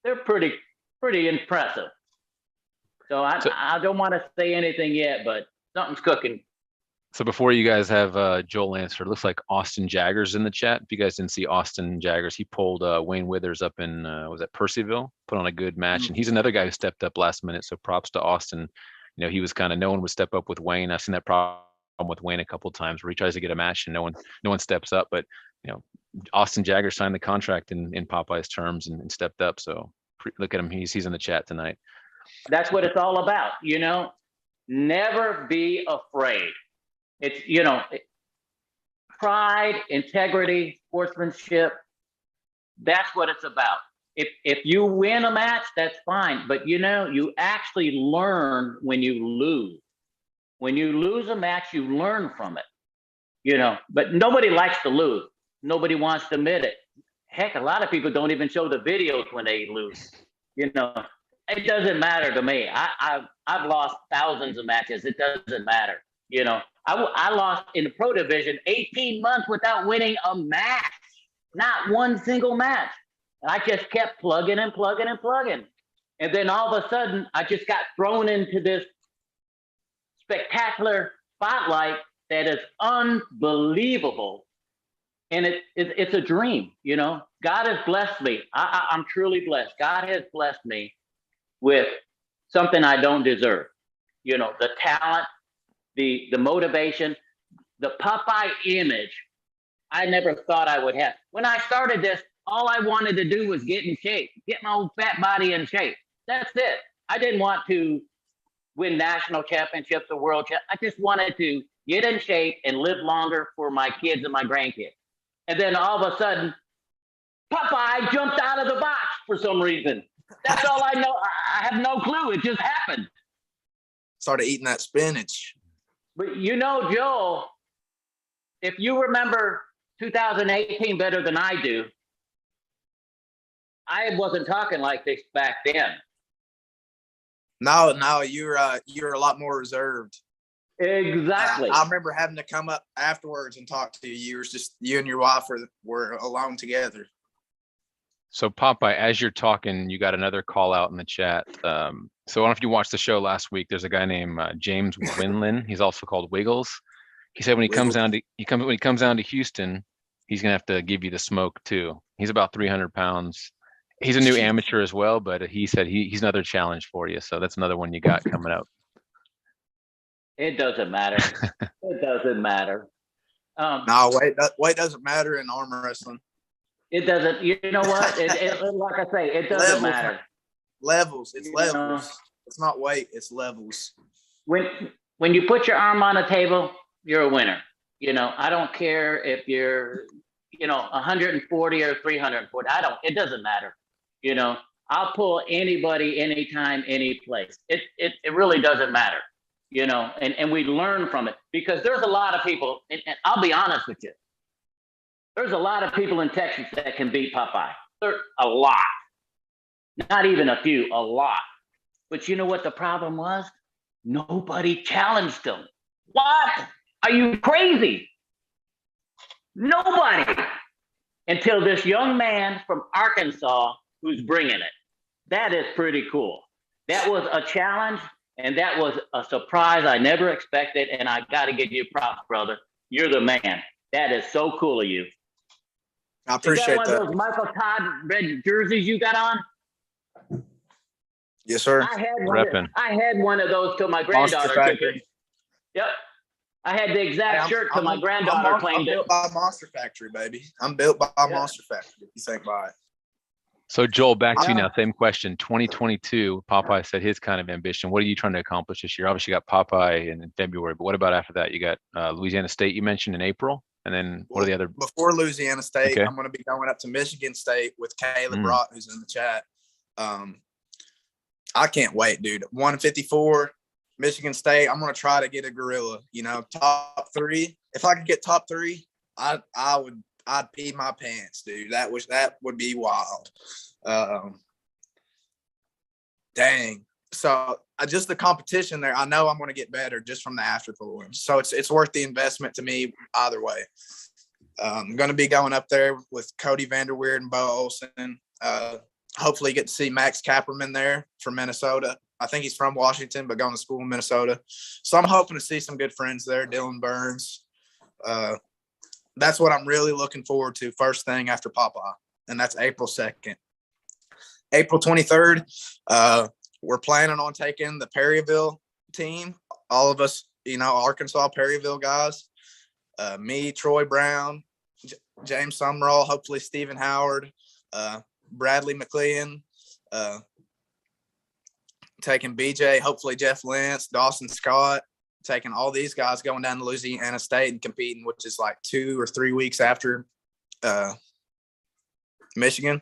they're pretty impressive. So I don't want to say anything yet, but something's cooking. So before you guys have Joel answer, it looks like Austin Jaggers in the chat. If you guys didn't see Austin Jaggers, he pulled Wayne Withers up in was that Percyville, put on a good match, and he's another guy who stepped up last minute. So props to Austin. He was kind of, no one would step up with Wayne. I've seen that with Wayne a couple of times where he tries to get a match and no one steps up. But Austin Jagger signed the contract in Popeye's terms and stepped up. So look at him. He's in the chat tonight. That's what it's all about. Never be afraid. It's, pride, integrity, sportsmanship. That's what it's about. If you win a match, that's fine. But you actually learn when you lose. When you lose a match, you learn from it. But nobody likes to lose. Nobody wants to admit it. Heck, a lot of people don't even show the videos when they lose. It doesn't matter to me. I've lost thousands of matches. It doesn't matter. I lost in the pro division 18 months without winning a match, not one single match. And I just kept plugging and plugging and plugging. And then all of a sudden, I just got thrown into this spectacular spotlight that is unbelievable. And it's a dream, God has blessed me. I'm truly blessed. God has blessed me with something I don't deserve. The talent, the motivation, the Popeye image I never thought I would have. When I started this, all I wanted to do was get in shape, get my old fat body in shape. That's it. I didn't want to win national championships or world championships. I just wanted to get in shape and live longer for my kids and my grandkids. And then all of a sudden, Popeye jumped out of the box for some reason. That's all I know. I have no clue. It just happened. Started eating that spinach. But Joel, if you remember 2018 better than I do, I wasn't talking like this back then. No, you're a lot more reserved. Exactly. I remember having to come up afterwards and talk to you. You was just you and your wife were alone together. So Popeye, as you're talking, you got another call out in the chat. So I don't know if you watched the show last week. There's a guy named James Winlin. He's also called Wiggles. He said when he comes down to Houston, he's gonna have to give you the smoke too. He's about 300 pounds. He's a new amateur as well, but he said he's another challenge for you. So that's another one you got coming up. It doesn't matter. It doesn't matter. No, weight doesn't matter in arm wrestling. It doesn't. You know what? Like I say, it doesn't matter. Levels. It's levels. It's not weight. It's levels. When you put your arm on a table, you're a winner. I don't care if you're 140 or 340. It doesn't matter. I'll pull anybody, anytime, any place. It really doesn't matter. And we learn from it because there's a lot of people, and I'll be honest with you. There's a lot of people in Texas that can beat Popeye. There's a lot. Not even a few, a lot. But you know what the problem was? Nobody challenged him. What? Are you crazy? Nobody. Until this young man from Arkansas who's bringing it. That is pretty cool. That was a challenge, and that was a surprise I never expected, and I got to give you props, brother. You're the man. That is so cool of you. I appreciate that. Is that one of those Michael Todd red jerseys you got on? Yes, sir. I had one of those till my granddaughter took it. Yep. I had the exact shirt till my granddaughter claimed it. I'm built by Monster Factory, baby. I'm built by Monster Factory. If you think about it. So Joel, back to you now. Same question. 2022, Popeye said his kind of ambition. What are you trying to accomplish this year? Obviously, you got Popeye in February, but what about after that? You got Louisiana State. You mentioned in April, and then what are the other? Before Louisiana State, okay. I'm going to be going up to Michigan State with Cagle Brott, who's in the chat. I can't wait, dude. 154, Michigan State. I'm going to try to get a gorilla. Top 3. If I could get top 3, I'd pee my pants, dude. That would be wild. Dang. So just the competition there, I know I'm going to get better just from the afterthought. So it's worth the investment to me either way. I'm going to be going up there with Cody Vanderweerd and Bo Olsen. Hopefully get to see Max Kapperman there from Minnesota. I think he's from Washington, but going to school in Minnesota. So I'm hoping to see some good friends there. Dylan Burns. That's what I'm really looking forward to first thing after Popeye, and that's April 2nd. April 23rd, we're planning on taking the Perryville team. All of us, Arkansas Perryville guys. Me, Troy Brown, James Summerall, hopefully Stephen Howard, Bradley McLean, taking BJ, hopefully Jeff Lentz, Dawson Scott, taking all these guys going down to Louisiana State and competing, which is like 2 or 3 weeks after Michigan.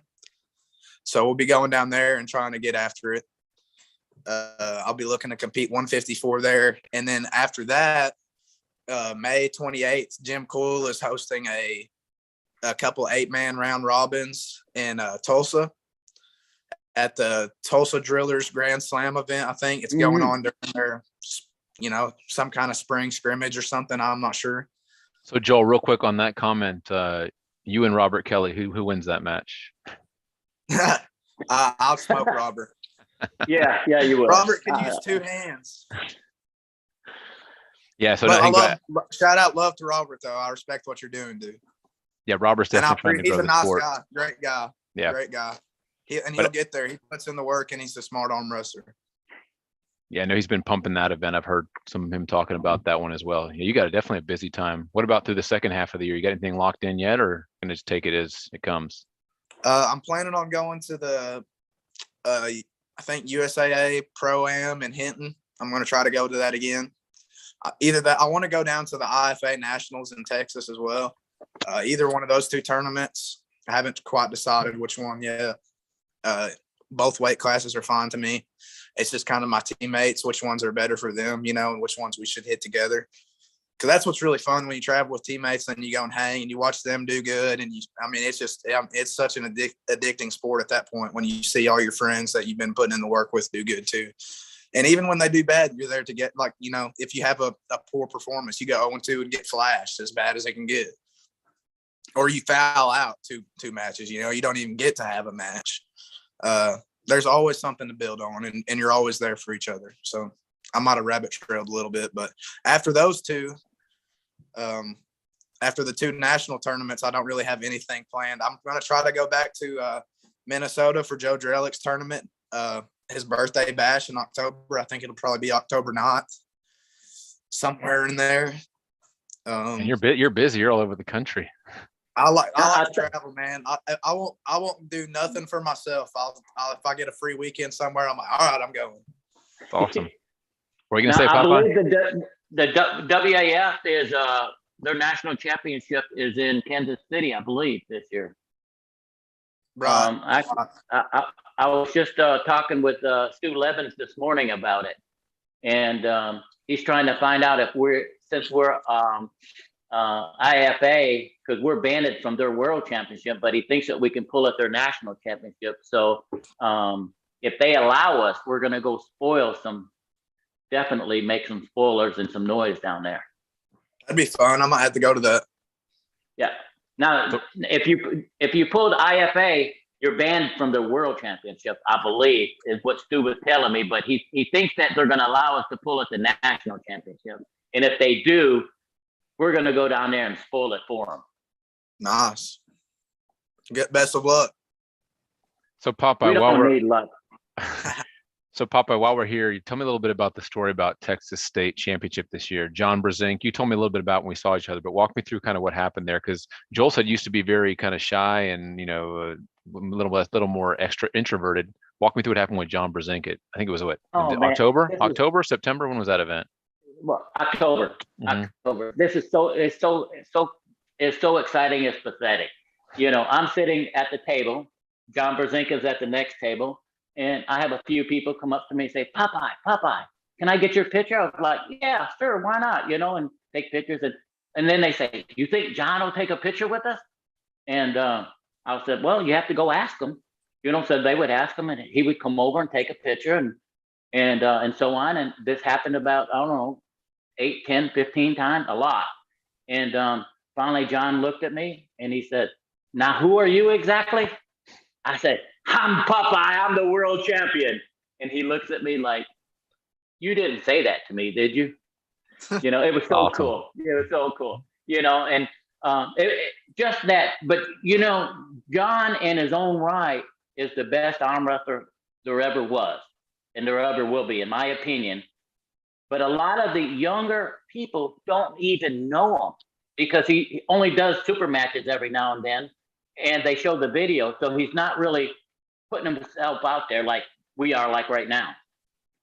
So we'll be going down there and trying to get after it. I'll be looking to compete 154 there. And then after that, May 28th, Jim Cool is hosting a couple 8-man round robins in Tulsa at the Tulsa Drillers Grand Slam event. I think it's going on during their, some kind of spring scrimmage or something. I'm not sure. So Joel, real quick on that comment, you and Robert Kelly, who wins that match? I'll smoke Robert. Yeah, you will. Robert can use 2 hands. Yeah, so shout out love to Robert though. I respect what you're doing, dude. Yeah, Robert's definitely trying to grow he's a the nice sport. guy, great guy. Yeah, great guy. He'll get there. He puts in the work, and he's a smart arm wrestler. Yeah, I know he's been pumping that event. I've heard some of him talking about that one as well. Yeah, you got definitely a busy time. What about through the second half of the year? You got anything locked in yet, or gonna just take it as it comes? I'm planning on going to the, I think USAA Pro-Am in Hinton. I'm going to try to go to that again. Either that, I want to go down to the IFA Nationals in Texas as well. Either one of those 2 tournaments. I haven't quite decided which one yet. Both weight classes are fine to me. It's just kind of my teammates, which ones are better for them, and which ones we should hit together. Because that's what's really fun when you travel with teammates and you go and hang and you watch them do good. And it's such an addicting sport at that point when you see all your friends that you've been putting in the work with do good too. And even when they do bad, you're there to get, if you have a poor performance, you go 0-2 and get flashed as bad as they can get. Or you foul out two matches, you don't even get to have a match. There's always something to build on, and you're always there for each other. So I might have rabbit trailed a little bit, but after those 2, after the 2 national tournaments, I don't really have anything planned. I'm going to try to go back to Minnesota for Joe Drellick's tournament, his birthday bash in October. I think it'll probably be October 9th, somewhere in there. And you're busy. You're all over the country. I like to travel, man. I won't do nothing for myself. If I get a free weekend somewhere, I'm like, all right, I'm going. That's awesome. What are you gonna say, Popeye? I believe the WAF is their national championship is in Kansas City, I believe, this year. Right. I was just talking with Stu Levins this morning about it, and he's trying to find out if since we're IFA, because we're banned from their world championship, but he thinks that we can pull at their national championship. So if they allow us, we're going to go definitely make some spoilers and some noise down there. That'd be fun. I might have to go to that. Yeah. Now, if you pulled IFA, you're banned from the world championship, I believe, is what Stu was telling me. But he thinks that they're going to allow us to pull at the national championship. And if they do, we're going to go down there and spoil it for them. Nice. Best of luck. So Popeye, while we're here, you tell me a little bit about the story about Texas State Championship this year. John Brzenk, you told me a little bit about when we saw each other, but walk me through kind of what happened there, because Joel said you used to be very kind of shy and a little more extra introverted. Walk me through what happened with John Brzenk. I think it was October, September. When was that event? Well, October. Mm-hmm. October. This is so exciting. It's pathetic. I'm sitting at the table. John Brzenk is at the next table. And I have a few people come up to me and say, Popeye, can I get your picture? I was like, yeah, sure, why not? And take pictures. And then they say, you think John will take a picture with us? And I said, well, you have to go ask him. So they would ask him, and he would come over and take a picture and so on. And this happened about, I don't know, 8, 10, 15 times, a lot. And finally, John looked at me and he said, now, who are you exactly? I said, I'm Popeye. I'm the world champion. And he looks at me like, you didn't say that to me, did you? It was so awesome. Cool. It was so cool, and just that. But, John in his own right is the best arm wrestler there ever was and there ever will be, in my opinion. But a lot of the younger people don't even know him because he only does super matches every now and then, and they show the video, so he's not really putting himself out there like we are, like right now,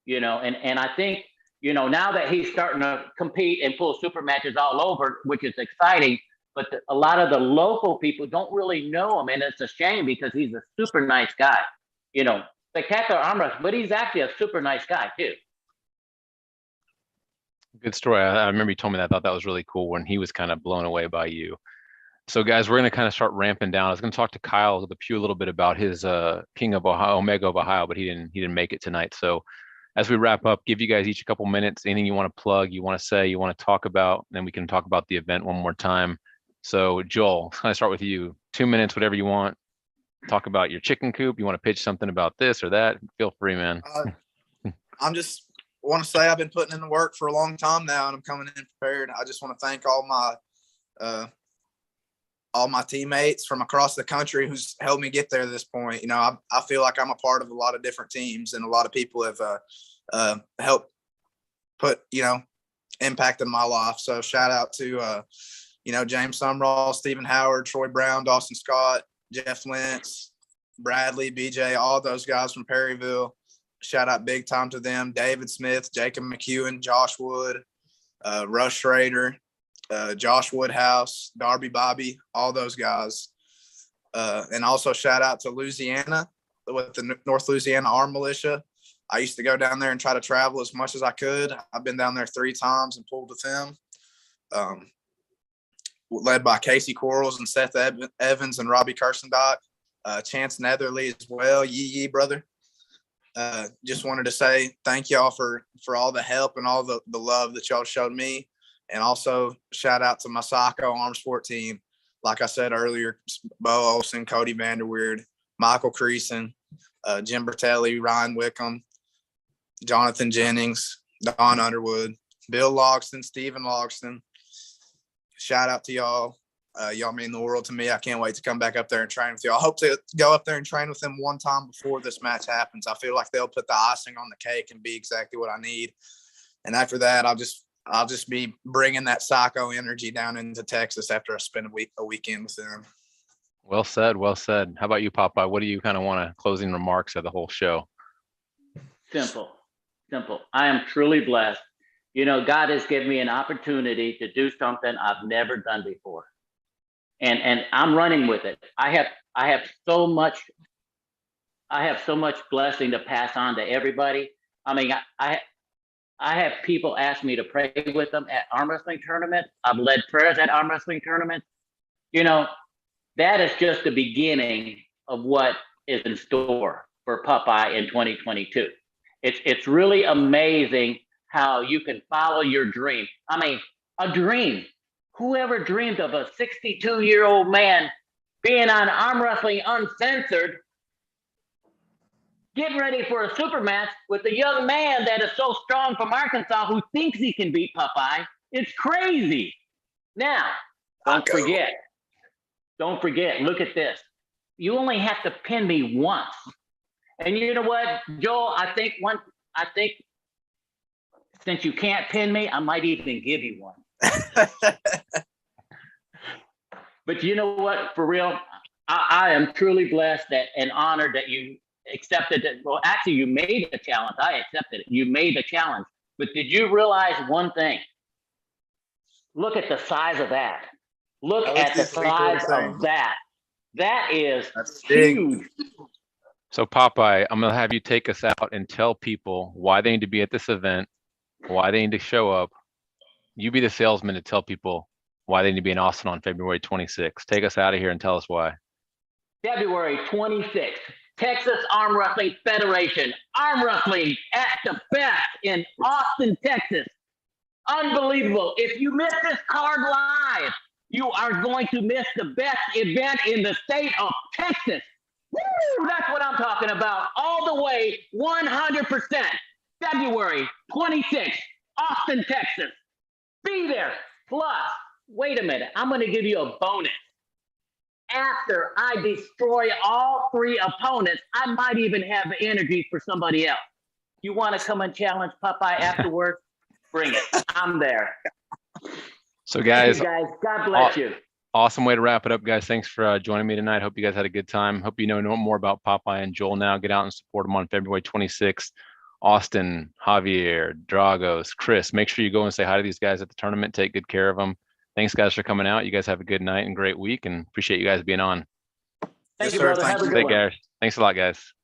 and I think, now that he's starting to compete and pull super matches all over, which is exciting, but a lot of the local people don't really know him, and it's a shame because he's a super nice guy, spectacular arm wrestler, but he's actually a super nice guy too. Good story. I remember you told me that. I thought that was really cool when he was kind of blown away by you. So guys, we're going to kind of start ramping down. I was going to talk to Kyle the Pew a little bit about his King of Ohio, Omega of Ohio, but he didn't make it tonight. So as we wrap up, give you guys each a couple minutes. Anything you want to plug, you want to say, you want to talk about, then we can talk about the event one more time. So Joel, can I start with you? 2 minutes, whatever you want. Talk about your chicken coop. You want to pitch something about this or that? Feel free, man. I'm just want to say I've been putting in the work for a long time now, and I'm coming in prepared. I just want to thank all my teammates from across the country who's helped me get there to this point. I feel like I'm a part of a lot of different teams, and a lot of people have helped put, impact in my life. So shout out to, James Sumrall, Stephen Howard, Troy Brown, Dawson Scott, Jeff Lentz, Bradley, BJ, all those guys from Perryville. Shout out big time to them. David Smith, Jacob McEwen, Josh Wood, Russ Schrader, Josh Woodhouse, Darby Bobby, all those guys. And also shout out to Louisiana with the North Louisiana Armed Militia. I used to go down there and try to travel as much as I could. I've been down there 3 times and pulled with them. Led by Casey Quarles and Seth Evans and Robbie Kirstendock, Chance Netherly as well. Yee, brother. Just wanted to say thank y'all for all the help and all the love that y'all showed me. And also shout out to my Saco Arm Sport team. Like I said earlier, Bo Olsen, Cody Vanderweerd, Michael Creason, Jim Bertelli, Ryan Wickham, Jonathan Jennings, Don Underwood, Bill Logston, Stephen Logston. Shout out to y'all. Y'all mean the world to me. I can't wait to come back up there and train with y'all. I hope to go up there and train with them one time before this match happens. I feel like they'll put the icing on the cake and be exactly what I need. And after that, I'll just be bringing that psycho energy down into Texas after I spend a weekend with them. Well said. Well said. How about you, Popeye? What do you kind of want to closing remarks of the whole show? Simple. I am truly blessed. God has given me an opportunity to do something I've never done before. And I'm running with it. I have so much blessing to pass on to everybody. I mean, I have people ask me to pray with them at arm wrestling tournaments. I've led prayers at arm wrestling tournaments. That is just the beginning of what is in store for Popeye in 2022. It's really amazing how you can follow your dream. I mean, a dream. Whoever dreamed of a 62-year-old man being on Arm Wrestling Uncensored, getting ready for a super match with a young man that is so strong from Arkansas who thinks he can beat Popeye? It's crazy. Now, don't forget, look at this. You only have to pin me once. And you know what, Joel, I think since you can't pin me, I might even give you one. But you know what, for real, I am truly blessed and honored that you accepted it. Well, actually, you made a challenge. I accepted it. You made the challenge. But did you realize one thing? Look at the size of that. Look at the size of that. That's huge. So Popeye, I'm going to have you take us out and tell people why they need to be at this event, why they need to show up. You be the salesman to tell people why they need to be in Austin on February 26th. Take us out of here and tell us why. February 26th, Texas Arm Wrestling Federation. Arm wrestling at the best in Austin, Texas. Unbelievable. If you miss this card live, you are going to miss the best event in the state of Texas. Woo, that's what I'm talking about. All the way, 100%. February 26th, Austin, Texas. Be there. Plus, wait a minute. I'm going to give you a bonus. After I destroy all 3 opponents, I might even have the energy for somebody else. You want to come and challenge Popeye afterwards? Bring it. I'm there. So Thank guys, you guys. God bless you. awesome way to wrap it up, guys. Thanks for joining me tonight. Hope you guys had a good time. Hope you know more about Popeye and Joel now. Get out and support them on February 26th. Austin, Javier, Dragos, Chris, make sure you go and say hi to these guys at the tournament. Take good care of them. Thanks, guys, for coming out. You guys have a good night and great week, and appreciate you guys being on. Thank Yes, you, sir. brother. Thank Have a you. good Take one. care. Thanks a lot, guys.